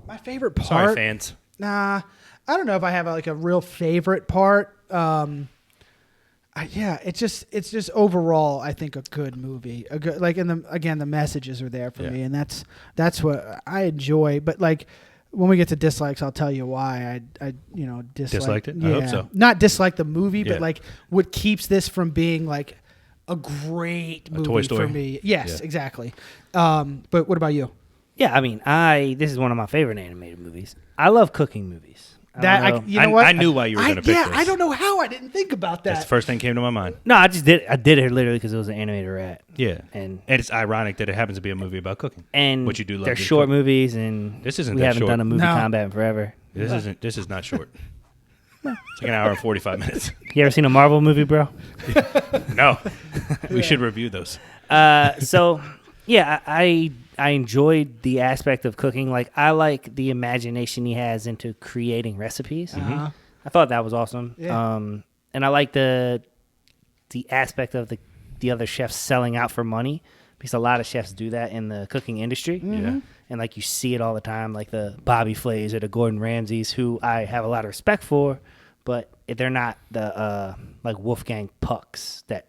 my favorite part. Sorry, fans. Nah, I don't know if I have like a real favorite part. It's just overall, I think a good movie. A good the messages are there for me, and that's what I enjoy. But like when we get to dislikes, I'll tell you why I Disliked it? Yeah, I hope so. Not dislike the movie, Yeah. but like what keeps this from being like a great movie Toy Story? for me. Yes, Yeah. exactly. But what about you? Yeah, I mean, this is one of my favorite animated movies. I love cooking movies. You know what? I knew why you were going to pick this. I don't know how I didn't think about that. That's the first thing that came to my mind. No, I did it literally because it was an animated rat. Yeah. And it's ironic that it happens to be a movie about cooking. And What you do love they're to short cook. movies, and This isn't we that haven't short. done a movie No. combat in forever. This is not short. It's like an hour and 45 minutes. You ever seen a Marvel movie, bro? No. We should review those. So, yeah, I enjoyed the aspect of cooking. Like, I like the imagination he has into creating recipes. Uh-huh. I thought that was awesome. Yeah. And I like the aspect of the other chefs selling out for money, because a lot of chefs do that in the cooking industry. Yeah. And like you see it all the time, like the Bobby Flays or the Gordon Ramsays, who I have a lot of respect for, but they're not the like Wolfgang Pucks that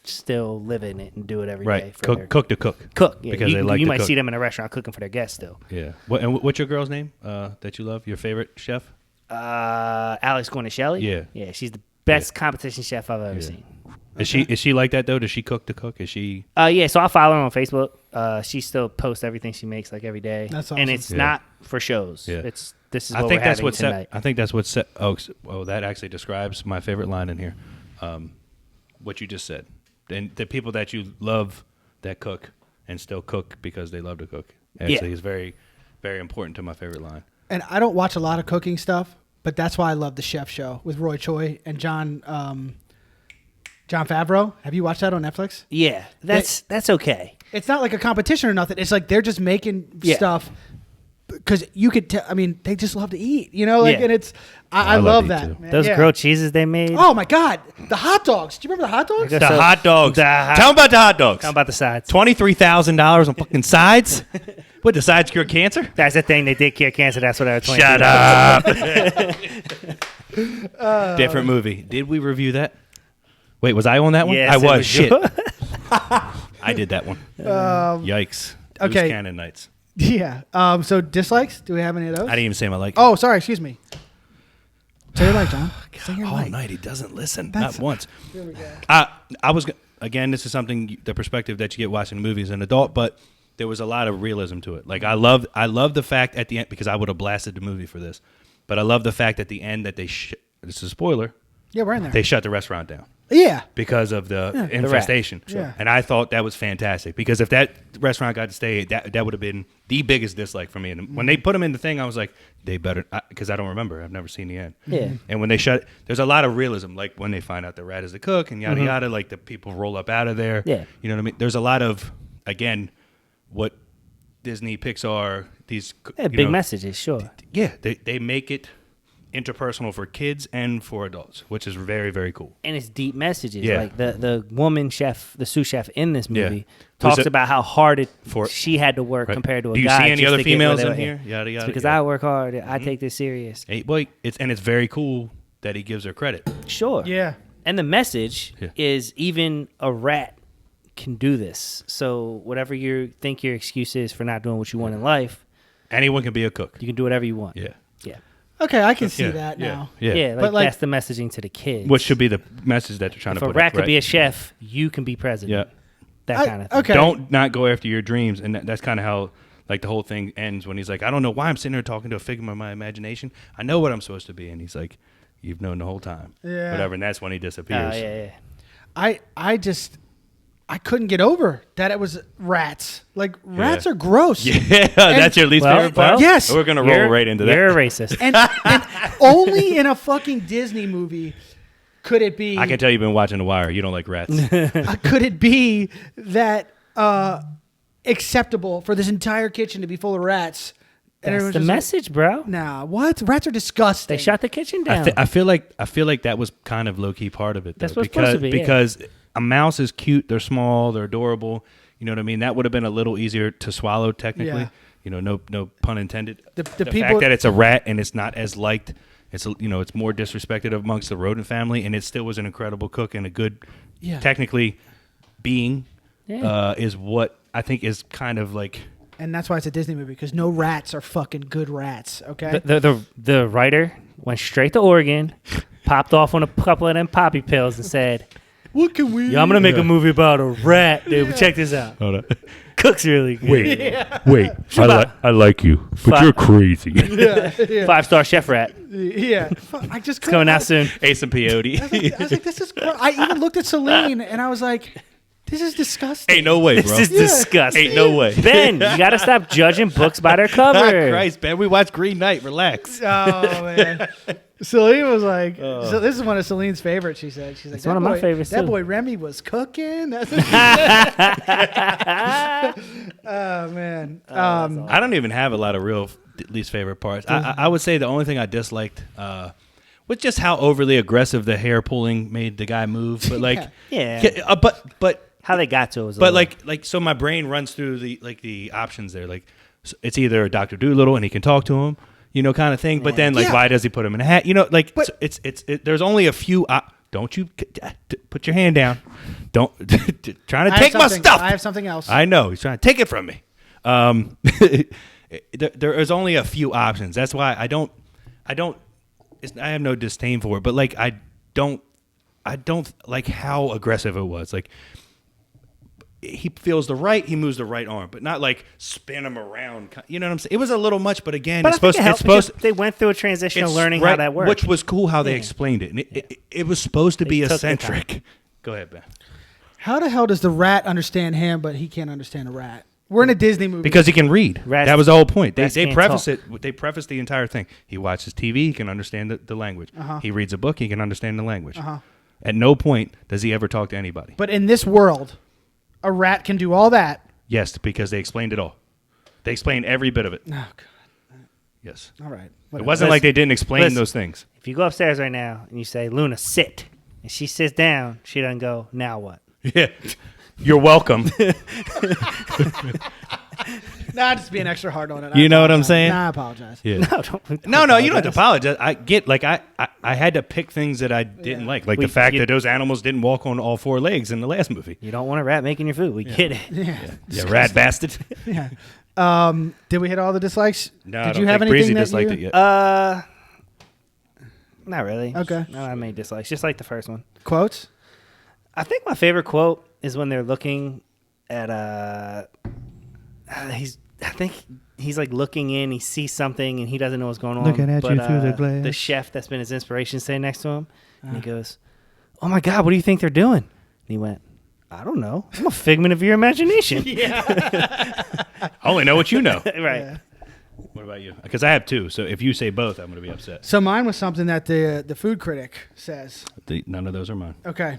still live in it and do it every day. Right. For their Cook to cook. cook. Yeah. Because they like you to might cook. see them in a restaurant cooking for their guests still. Yeah. What's your girl's name that you love? Your favorite chef? Alex Guarnaschelli. Yeah. Yeah, she's the best competition chef I've ever seen. Is she like that though? Does she cook to cook? Is she? Yeah, so I follow her on Facebook. She still posts everything she makes like every day. That's And awesome. it's Yeah. not for shows. Yeah. This is I what think we're that's having what tonight. I think that's what set. Oh, that actually describes my favorite line in here. What you just said, and the people that you love that cook and still cook because they love to cook. Actually, is very, very important to my favorite line. And I don't watch a lot of cooking stuff, but that's why I love the Chef Show with Roy Choi and John Favreau. Have you watched that on Netflix? Yeah, that's okay. It's not like a competition or nothing. It's like they're just making Yeah. stuff because you could tell. I mean, they just love to eat, you know. Like, Yeah. and it's I love love to eat, that. too. Man. Those Yeah. grilled cheeses they made. Oh my God, the hot dogs! Do you remember the hot dogs? guess The So- hot dogs. the hot- Tell them about the hot dogs. How about the sides? $23,000 on fucking sides. What, the sides cure cancer? That's the thing. They did cure cancer. That's what I was $23. Shut up. Different movie. Did we review that? Wait, was I on that one? Yes, I it was. was Shit. you. I did that one. Yikes. okay. Loose Cannon Nights. Yeah. So dislikes? Do we have any of those? I didn't even say my like. Oh, sorry. Excuse me. Say your like, John. Say your all like. night he doesn't listen. That's- Not once. Here we go. I was again. This is something the perspective that you get watching movies as an adult, but there was a lot of realism to it. Like I love the fact at the end, because I would have blasted the movie for this, but I love the fact at the end that this is a spoiler. Yeah, we're in there. They shut the restaurant down Yeah. because of the infestation. Sure. Yeah. And I thought that was fantastic, because if that restaurant got to stay, that would have been the biggest dislike for me. And when they put them in the thing, I was like, they better, because I don't remember. I've never seen the end. Yeah. And when they shut, there's a lot of realism, like when they find out the rat is the cook and yada yada, like the people roll up out of there. Yeah. You know what I mean? There's a lot of, again, what Disney, Pixar, these Yeah, big messages, sure. Yeah, they make it interpersonal for kids and for adults, which is very, very cool. And it's deep messages. Yeah. Like the woman chef, the sous chef in this Yeah. movie, talks Who's it- about how hard For- she had to work Right. compared to a Do you guy. see any just other to get where females they in were here? Yada It's yada. because yeah. I work hard. I take this serious. Hey, boy, it's very cool that he gives her credit. Sure. Yeah. And the message Yeah. is even a rat can do this. So whatever you think your excuse is for not doing what you want in life, Anyone can be a cook. you can do whatever you want. Yeah. Yeah. Okay, I can see Yeah, that yeah, now. Yeah. Yeah, But, like- that's the messaging to the kids. What should be the message that they're trying if to a put rat out, could right? be a chef, you can be president. Yeah. That kind of thing. Okay. Don't not go after your dreams, and that's kind of how like the whole thing ends when he's like, I don't know why I'm sitting here talking to a figment of my imagination. I know what I'm supposed to be, and he's like, you've known the whole time. Yeah. Whatever, and that's when he disappears. Oh, yeah. I couldn't get over that it was rats. Like rats are gross. Yeah, that's your least favorite part. well, Yes. We're gonna roll right into that. You're a racist. And only in a fucking Disney movie could it be I can tell you've been watching The Wire. You don't like rats. could it be that acceptable for this entire kitchen to be full of rats. And That's everyone's the just message, bro. like, nah, what? Rats are disgusting. They shot the kitchen down. I feel like that was kind of low key part of it. Though, That's what's supposed to be, because a mouse is cute. They're small. They're adorable. You know what I mean? That would have been a little easier to swallow technically. Yeah. You know, no pun intended. The The people fact that it's a rat and it's not as liked. It's it's more disrespected amongst the rodent family, and it still was an incredible cook and a good, technically, being. Yeah. Is what I think is kind of like. And that's why it's a Disney movie, because no rats are fucking good rats, okay? The writer went straight to Oregon, popped off on a couple of them poppy pills and said, What can we... yo, I'm going to make a movie about a rat, dude. But check this out. Hold on. Cooks really good. Wait. I like you, but you're crazy. Yeah. 5-star chef rat. Yeah. I just It's coming out soon. Ace and Peyote. I was like, this is... I even looked at Celine, and I was like, this is disgusting. Ain't no way, bro. This is disgusting. Ain't no way. Ben, you got to stop judging books by their cover. Christ, Ben. We watched Green Knight. Relax. Oh, man. Celine was like, so this is one of Celine's favorites, she said. She's like, It's one of my favorites, That too. boy Remy was cooking. That's what she said. Oh, man. I don't even have a lot of real least favorite parts. I would say the only thing I disliked was just how overly aggressive the hair pulling made the guy move. But like, Yeah. but How they got to it was a but little- like so my brain runs through the options there. Like it's either Dr. Dolittle and he can talk to him, kind of thing. But then like, why does he put him in a hat? Like But- it's there's only a few. Don't you put your hand down? Don't trying to take my stuff. I have something else. I know he's trying to take it from me. There is only a few options. That's why I have no disdain for it, but like I don't like how aggressive it was. Like he feels he moves the right arm, but not like spin him around. You know what I'm saying? It was a little much, but again, But it's I think supposed. it helped It's supposed. because they went through a transition of learning right, how that worked. which was cool how they explained it, and it was supposed to be took the time. eccentric. Go ahead, Ben. How the hell does the rat understand him, but he can't understand a rat? We're in a Disney movie. Because he can read. Rats- That was the whole point. They rats can't preface talk. it. They preface the entire thing. He watches TV. He can understand the language. He reads a book. He can understand the language. At no point does he ever talk to anybody. But in this world, a rat can do all that. Yes, because they explained it all. They explained every bit of it. Oh, God. Yes. All right. It Whatever. wasn't like they didn't explain Listen. those things. If you go upstairs right now and you say, Luna, sit, and she sits down, she doesn't go, now what? Yeah. You're welcome. Nah, just being extra hard on it. You know what I'm saying? Nah, I apologize. Yeah. No, don't. No, you don't have to apologize. I get, like, I had to pick things that I didn't like the fact that those animals didn't walk on all four legs in the last movie. You don't want a rat making your food. We get it. Yeah, rat bastard. Yeah. Did we hit all the dislikes? No, Did I don't you have think anything Breezy that disliked you... it yet. Not really. Okay. No, I made dislikes. Just like the first one. Quotes? I think my favorite quote is when they're looking at I think he's like looking in, he sees something and he doesn't know what's going on. Looking at you through the glass. The chef that's been his inspiration sitting next to him, and he goes, "Oh my God, what do you think they're doing?" And he went, "I don't know. I'm a figment of your imagination." I only know what you know. Right. Yeah. What about you? Because I have two, so if you say both, I'm going to be upset. So mine was something that the food critic says. None of those are mine. Okay.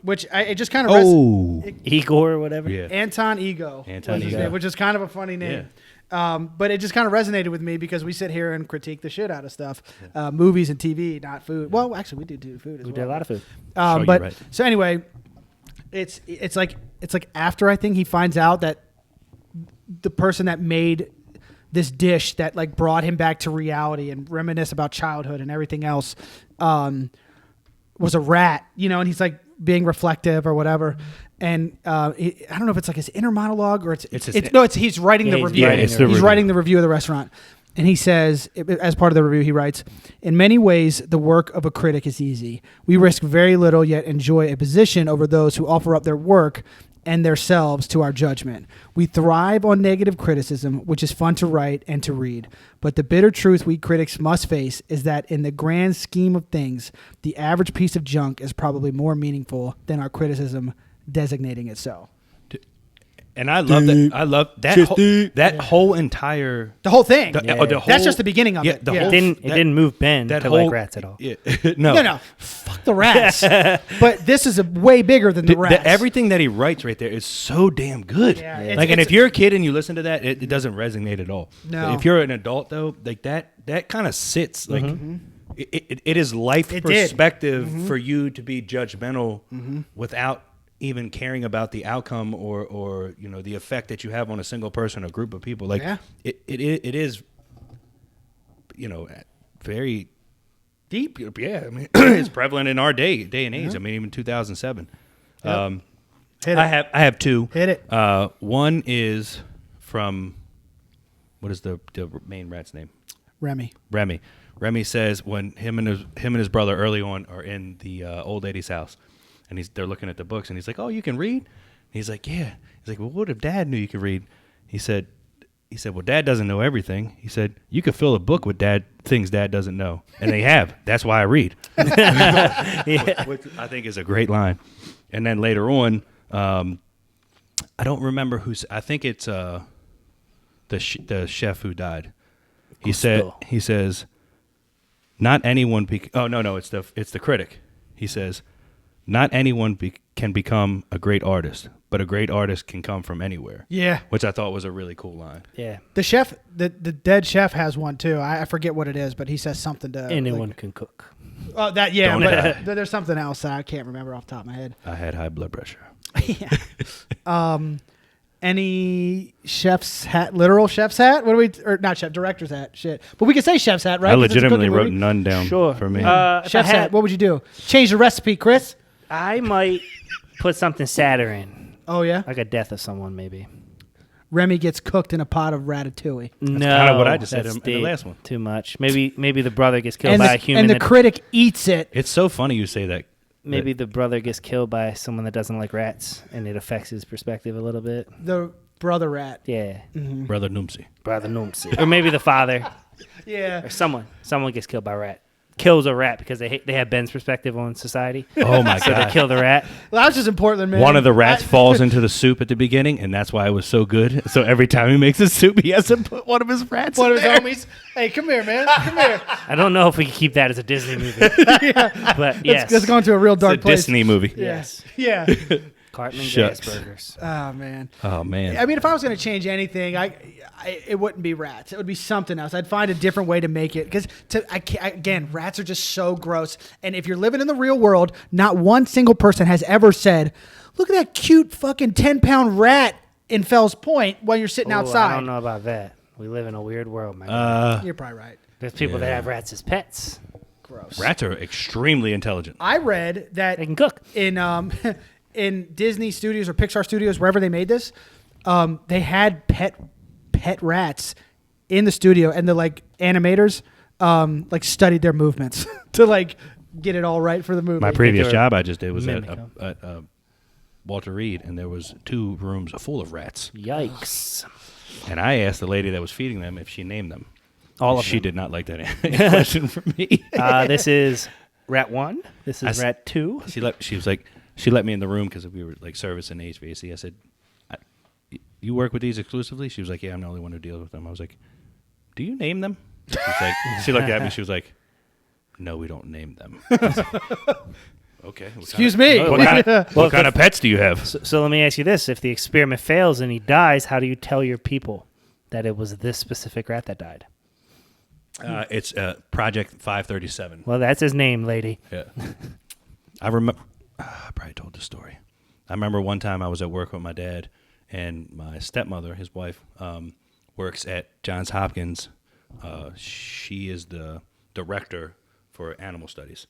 Which it just kind of... Igor or whatever. Yeah. Anton Ego. Anton was his Ego. name, which is kind of a funny name. But it just kind of resonated with me because we sit here and critique the shit out of stuff. Movies and TV, not food. Well, actually, we do food as well. We did a lot of food. You're But right. so anyway, it's like after I think he finds out that the person that made this dish that like brought him back to reality and reminisce about childhood and everything else was a rat, and he's like being reflective or whatever. And I don't know if it's like his inner monologue or he's writing the he's review. writing the He's review. writing the review of the restaurant. And he says, as part of the review, he writes, "In many ways, the work of a critic is easy. We risk very little, yet enjoy a position over those who offer up their work and themselves to our judgment. We thrive on negative criticism, which is fun to write and to read. But the bitter truth we critics must face is that in the grand scheme of things, the average piece of junk is probably more meaningful than our criticism designating it so." And I love that. I love that whole entire The whole thing. That's just the beginning of it. It didn't move Ben to like rats at all. Yeah, no. Fuck the rats. But this is way bigger than the rats. Everything that he writes right there is so damn good. Yeah. And if you're a kid and you listen to that, it doesn't resonate at all. No. If you're an adult though, like that kind of sits like. It is life perspective for you to be judgmental without even caring about the outcome or the effect that you have on a single person or group of people. Like it is very deep. Yeah, I mean it's prevalent in our day and age. I mean even 2007. I have two. Hit it. One is from what is the main rat's name? Remy. Remy says when him and his brother early on are in the old lady's house, and they're looking at the books, and he's like, "Oh, you can read?" And he's like, "Yeah." He's like, "Well, what if Dad knew you could read?" He said, "Well, Dad doesn't know everything." He said, "You could fill a book with things Dad doesn't know," and they have. That's why I read. Which I think is a great line. And then later on, I don't remember who's. I think it's the chef who died. He says. Not anyone. It's the critic. He says, "Not anyone can become a great artist, but a great artist can come from anywhere." Yeah, which I thought was a really cool line. Yeah, the chef, the dead chef has one too. I forget what it is, but he says something to anyone can cook. Oh, that yeah, but there's something else that I can't remember off the top of my head. I had high blood pressure. Yeah. Any chef's hat, literal chef's hat? What do we, or not chef, director's hat? Shit. But we can say chef's hat, right? I legitimately wrote none down for me. Chef's hat, what would you do? Change the recipe, Chris? I might put something sadder in. Oh, yeah? Like a death of someone, maybe. Remy gets cooked in a pot of ratatouille. No. That's kind of what I just said in the last one. Too much. Maybe the brother gets killed by a human. And the critic eats it. It's so funny you say that. Maybe the brother gets killed by someone that doesn't like rats, and it affects his perspective a little bit. The brother rat. Yeah. Mm-hmm. Brother Noomsy. Or maybe the father. Yeah. Or someone gets killed by a rat. Kills a rat because they have Ben's perspective on society. Oh, my God. So they kill the rat. Well, I was just in Portland, man. One of the rats falls into the soup at the beginning, and that's why it was so good. So every time he makes a soup, he has to put one of his rats in there. One of his homies. Hey, come here, man. Come here. I don't know if we can keep that as a Disney movie. Yeah. But yes. Let's go into a real dark place. Disney movie. Yes. Yeah. Cartman Shucks. gas burgers. Oh, man. Oh, man. I mean, if I was going to change anything, it wouldn't be rats. It would be something else. I'd find a different way to make it. Because, again, rats are just so gross. And if you're living in the real world, not one single person has ever said, look at that cute fucking 10-pound rat in Fells Point while you're sitting outside. I don't know about that. We live in a weird world, man. You're probably right. There's people that have rats as pets. Gross. Rats are extremely intelligent. I read that they can cook. In Disney studios or Pixar studios, wherever they made this, they had pet rats in the studio, and the animators studied their movements to get it all right for the movie. My previous job I just did was at Walter Reed, and there was 2 rooms full of rats. Yikes! And I asked the lady that was feeding them if she named them. All of them. She did not like that question from me. This is Rat 1. This is Rat 2. She let me in the room because we were servicing HVAC. I said, "You work with these exclusively?" She was like, "Yeah, I'm the only one who deals with them." I was like, "Do you name them?" She looked at me. She was like, "No, we don't name them." Okay. Excuse me. What kind of pets do you have? So let me ask you this: if the experiment fails and he dies, how do you tell your people that it was this specific rat that died? It's Project 537. Well, that's his name, lady. Yeah. I remember. I probably told the story. I remember one time I was at work with my dad, and my stepmother, his wife, works at Johns Hopkins. She is the director for animal studies.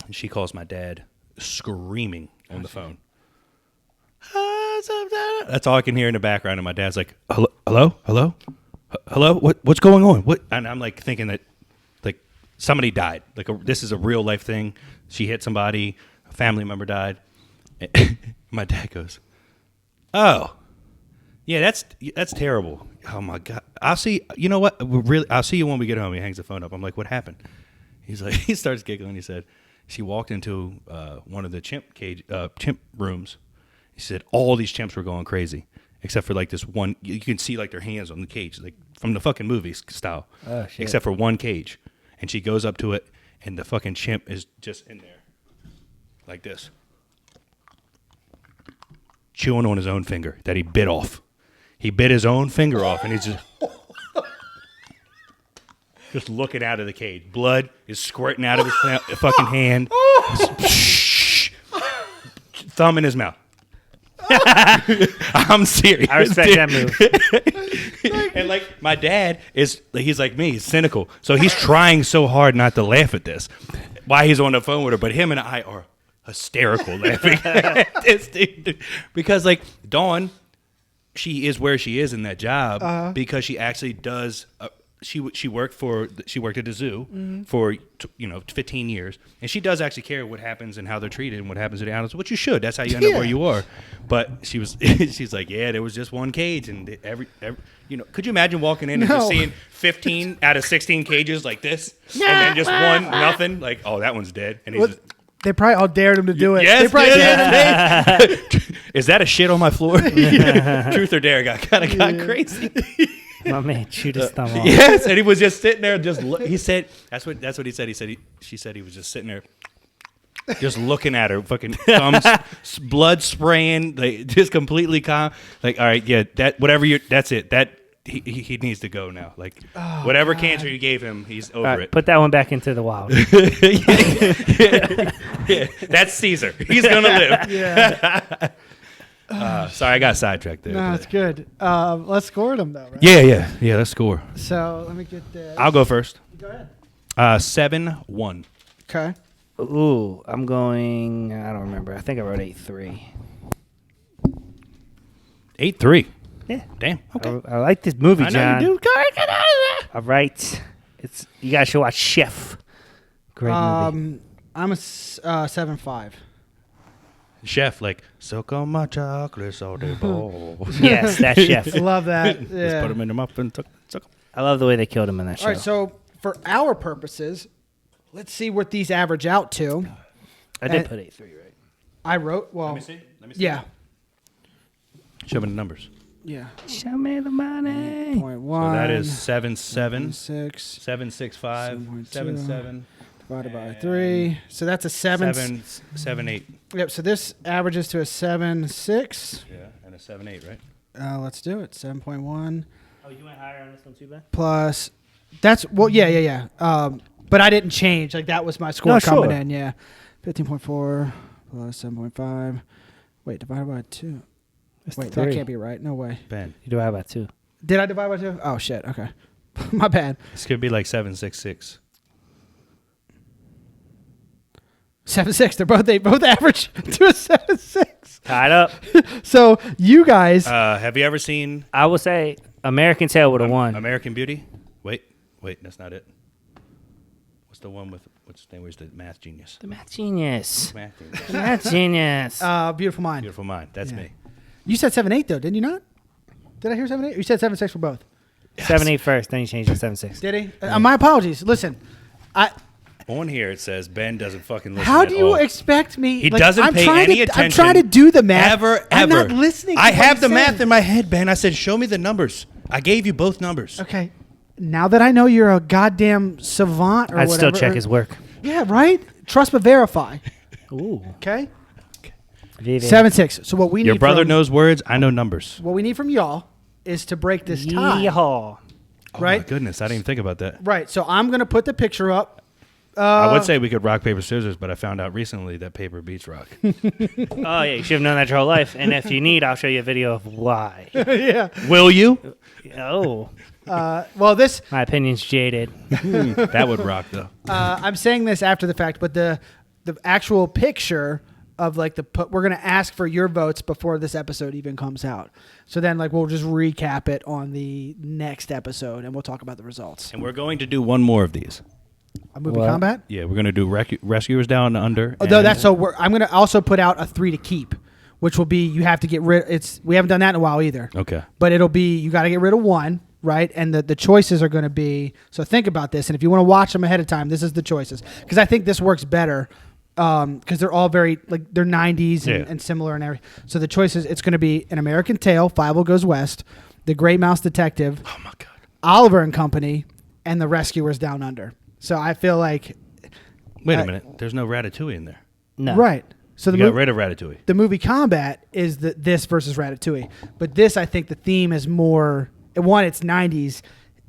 And she calls my dad screaming on the phone. That's all I can hear in the background, and my dad's like, "Hello? What's going on?" And I'm thinking that somebody died. This is a real life thing. She hit somebody. A family member died. My dad goes, "Oh, yeah, that's terrible. Oh my God. I'll see. You know what? I'll see you when we get home." He hangs the phone up. I'm like, "What happened?" He's like, he starts giggling. He said, she walked into one of the chimp rooms. He said all these chimps were going crazy, except for like this one. You can see like their hands on the cage, like from the fucking movie style. Oh, shit. Except for one cage, and she goes up to it, and the fucking chimp is just in there, like this, chewing on his own finger that he bit off. He bit his own finger off, and he's just looking out of the cage. Blood is squirting out of his fucking hand. Thumb in his mouth. I'm serious. I respect that move. And like my dad he's like me, he's cynical. So he's trying so hard not to laugh at this while he's on the phone with her. But him and I are hysterical laughing at this dude. Because like Dawn, she is where she is in that job because she actually does. She worked at the zoo for 15 years, and she does actually care what happens and how they're treated and what happens to the animals, which you should. That's how you end up where you are. But she's like, yeah, there was just one cage, and every could you imagine walking in and just seeing 15 out of 16 cages like this, and then just one nothing, like, oh, that one's dead, and he's just, they probably all dared him to do it. Yes, they probably did. Is that a shit on my floor? Truth or dare got crazy. My man chewed his thumb off. Yes, and he was just sitting there. He said that's what he said. She said he was just sitting there, just looking at her, fucking thumbs, blood spraying, like just completely calm. Like, all right, yeah, that's it. That he needs to go now. Like, whatever cancer you gave him, he's over it. Put that one back into the wild. Yeah, that's Caesar. He's gonna live. Yeah. Sorry, I got sidetracked there. No, it's good. Let's score them though, right? Yeah. Let's score. So let me get this. I'll go first. Go ahead. 7-1. Okay. Ooh, I'm going. I don't remember. I think I wrote 8-3. 8-3. Yeah. Damn. Okay. I like this movie, I John. know you do. Get out of there. All right. You guys should watch Chef. Great movie. I'm a 7-5. Chef, like, suck on my chocolates all day, boy. Yes, that Chef. Love that. Just Yeah. put them in the muffin. Suck 'em. I love the way they killed him in that show. All right, so for our purposes, let's see what these average out to. I did put 8-3, right? I wrote, well, Let me see. yeah. Show me the numbers. Yeah. Show me the money. 0.1. So that is 7-7, 6 7-6-5, 7.2. 7-7, divided by 3. So that's a 7. 7-8. Yep, so this averages to a 7.6. Yeah, and a 7-8, right? Let's do it. 7.1 Oh, you went higher on this one too, Ben? plus. That's, well, yeah. But I didn't change. Like, that was my score No, coming sure. in, yeah. 15.4 plus 7.5. Wait, divided by 2. Wait, that can't be right. No way. Ben. You do have about 2. Did I divide by 2? Oh, shit. Okay. My bad. This could be like 7-6-6. 7.6. They both average to a 7.6. Tied up. So you guys, Have you ever seen I will say American Tail would have won. American Beauty? Wait, that's not it. What's the one with, what's his name? Where's the math genius? The Math Genius. Math genius. The Math Genius. Beautiful Mind. Beautiful Mind. That's Yeah. me. You said 7.8 though, didn't you not? Did I hear 7.8? You said 7.6 for both. 7-8 first, then you changed to 7-6. Did he? My apologies. Listen, On here it says Ben doesn't fucking listen. how at do you all. expect me? He like, doesn't I'm pay trying any to, attention. I'm trying to do the math. Ever. I'm not listening. To I what have he's the math saying. in my head, Ben. I said, show me the numbers. I gave you both numbers. Okay. Now that I know you're a goddamn savant or I'd whatever. still check his work. Yeah, right? Trust but verify. Ooh. Okay? VV. 7.6. So what we need Your brother from, knows words. I know numbers. what we need from y'all is to break this tie. Yeehaw. Oh Right? my goodness, I didn't even think about that. Right. So I'm going to put the picture up. I would say we could rock, paper, scissors, but I found out recently that paper beats rock. Oh, yeah, you should have known that your whole life. And if you need, I'll show you a video of why. Yeah. Will you? Oh, Well, this my opinion's jaded. That would rock, though. I'm saying this after the fact, but the actual picture of like we're gonna ask for your votes before this episode even comes out. So then like we'll just recap it on the next episode and we'll talk about the results. And we're going to do one more of these. A movie What? combat. Yeah, we're going to do Rescuers Down Under. Although and- that's so I'm gonna also put out a 3 to keep, which will be you have to get rid. We haven't done that in a while either. Okay. But it'll be you got to get rid of one, right? And the choices are going to be. So think about this, and if you want to watch them ahead of time, this is the choices because I think this works better because they're all very like they're 90s and similar and everything. So the choice is it's going to be An American Tail, Fievel Goes West, The Great Mouse Detective, Oh my god. Oliver and Company, and The Rescuers Down Under. So I feel like Wait a minute. There's no Ratatouille in there. No. right. So You got rid of Ratatouille. the movie Kombat is this versus Ratatouille, but this I think the theme is more. One, it's 90s,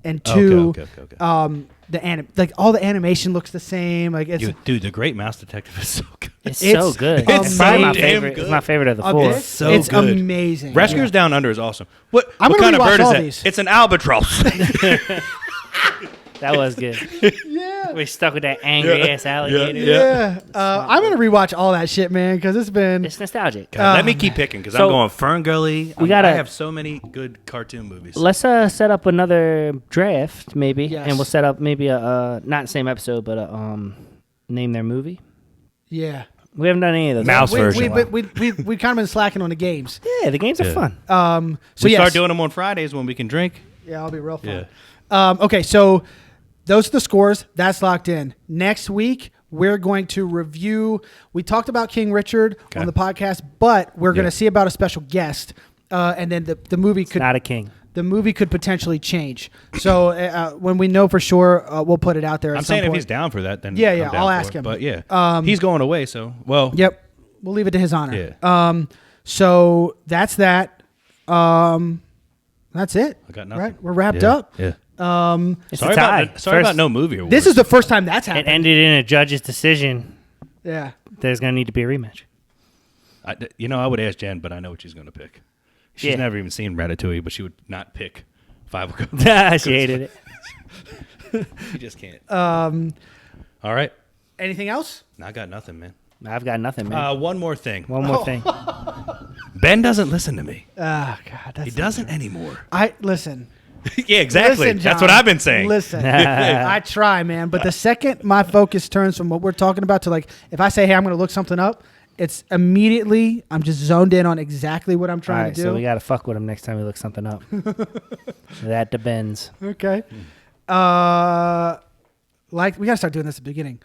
and two, Okay. like all the animation looks the same. Like it's Dude, The Great Mouse Detective is so good. It's so good. It's It's probably so my damn favorite. good. It's my favorite of the of four. this, So it's good. amazing. Rescuers Down Under is awesome. What I'm what gonna kind of rewatch bird is all that? these. It's an albatross. That was good. Yeah. We're stuck with that angry ass alligator. Yeah, I'm gonna rewatch all that shit, man, because it's been. It's nostalgic. Let me keep picking because So, I'm going Fern Gully. we gotta- I have so many good cartoon movies. Let's set up another draft, maybe, Yes. and we'll set up maybe a not the same episode, but name their movie. Yeah. We haven't done any of those. Mouse we, version. we kind of been slacking on the games. Yeah, the games are Yeah. fun. So we yes. start doing them on Fridays when we can drink. Yeah, I'll be real fun. Yeah. Okay, so those are the scores. That's locked in. Next week, we're going to review. We talked about King Richard Okay. on the podcast, but we're going Yeah. to see about a special guest, and then the movie could Not a king. the movie could potentially change. So when we know for sure, we'll put it out there. At I'm some saying if point. he's down for that, then Yeah, I'm yeah, down I'll for ask it. him. But yeah, he's going away, so well. Yep, we'll leave it to his honor. Yeah. So that's that. That's it. I got nothing. Right, we're wrapped Yeah. up. Yeah. It's Sorry a tie. about First- no movie awards. This is the first time that's It happened. ended in a judge's decision. Yeah. There's going to need to be a rematch. I would ask Jen, but I know what she's going to pick. She's Yeah. never even seen Ratatouille, but she would not pick Fievel Goes. She hated it. She just can't. All right. Anything else? I got nothing, man. I've got nothing, man. One more thing. One more thing. Ben doesn't listen to me. Oh God, that's He doesn't anymore. I listen. Yeah, exactly. Listen, That's John, what I've been saying. Listen, I try, man. But the second my focus turns from what we're talking about to like, if I say, "Hey, I'm going to look something up," it's immediately I'm just zoned in on exactly what I'm All trying right, to do. so we got to fuck with him next time we look something up. That depends. Okay. Like we got to start doing this at the beginning.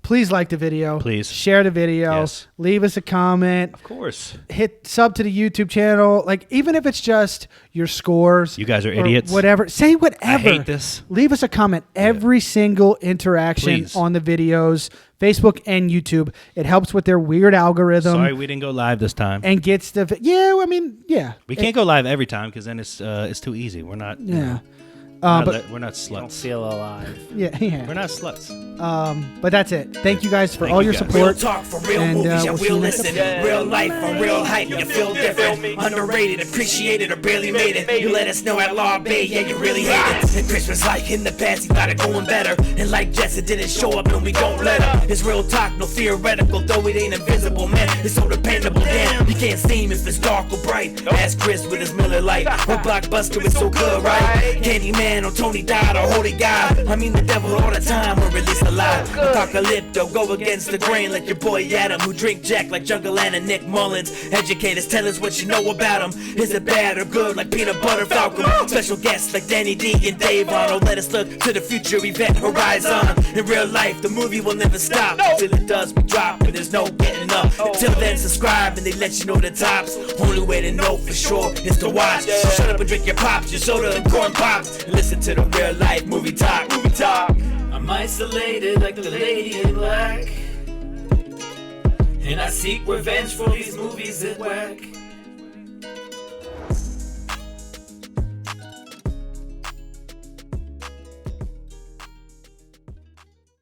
Please like the video. Please. Share the video. Yes. Leave us a comment. Of course. Hit sub to the YouTube channel. Like even if it's just your scores. You guys are or idiots. Whatever. Say whatever. I hate this. Leave us a comment. Every single interaction Please. on the videos, Facebook and YouTube. It helps with their weird algorithm. Sorry we didn't go live this time. And gets the yeah. We can't go live every time because then it's too easy. We're not. Yeah. But we're not Don't sluts. feel alive. Yeah. We're not sluts. But that's it. Thank you guys for Thank all you your guys. support. Real talk for real And, movies, you we'll see you will next listen. Real life for real hype, you feel different. Underrated, appreciated, or barely made it. You let us know at Law Bay, yeah, you really hate it. And Christmas like in the past, he thought it going better. And like Jess, it didn't show up, and we don't let her. It's real talk, no theoretical, though it ain't invisible, man. It's so dependable, damn. You can't see him if it's dark or bright. Ask Chris with his Miller Lite. Or Blockbuster, it's so good, right? Candyman or Tony Dodd or Holy God. I mean the devil all the time, we're released alive. Apocalypto, go against the grain like your boy Adam, who drink Jack like Jungle Ann and Nick Mullins. Educators, tell us what you know about him. Is it bad or good like Peanut Butter Falcon? Special guests like Danny D and Dave Arnold. Let us look to the future, Event Horizon. In real life, the movie will never stop. Till it does, we drop and there's no getting up. Until then, subscribe and they let you know the tops. Only way to know for sure is to watch. So shut up and drink your pops, your soda and corn pops. And listen to the real life movie talk. Movie talk. I'm isolated like the lady in black, and I seek revenge for these movies that whack.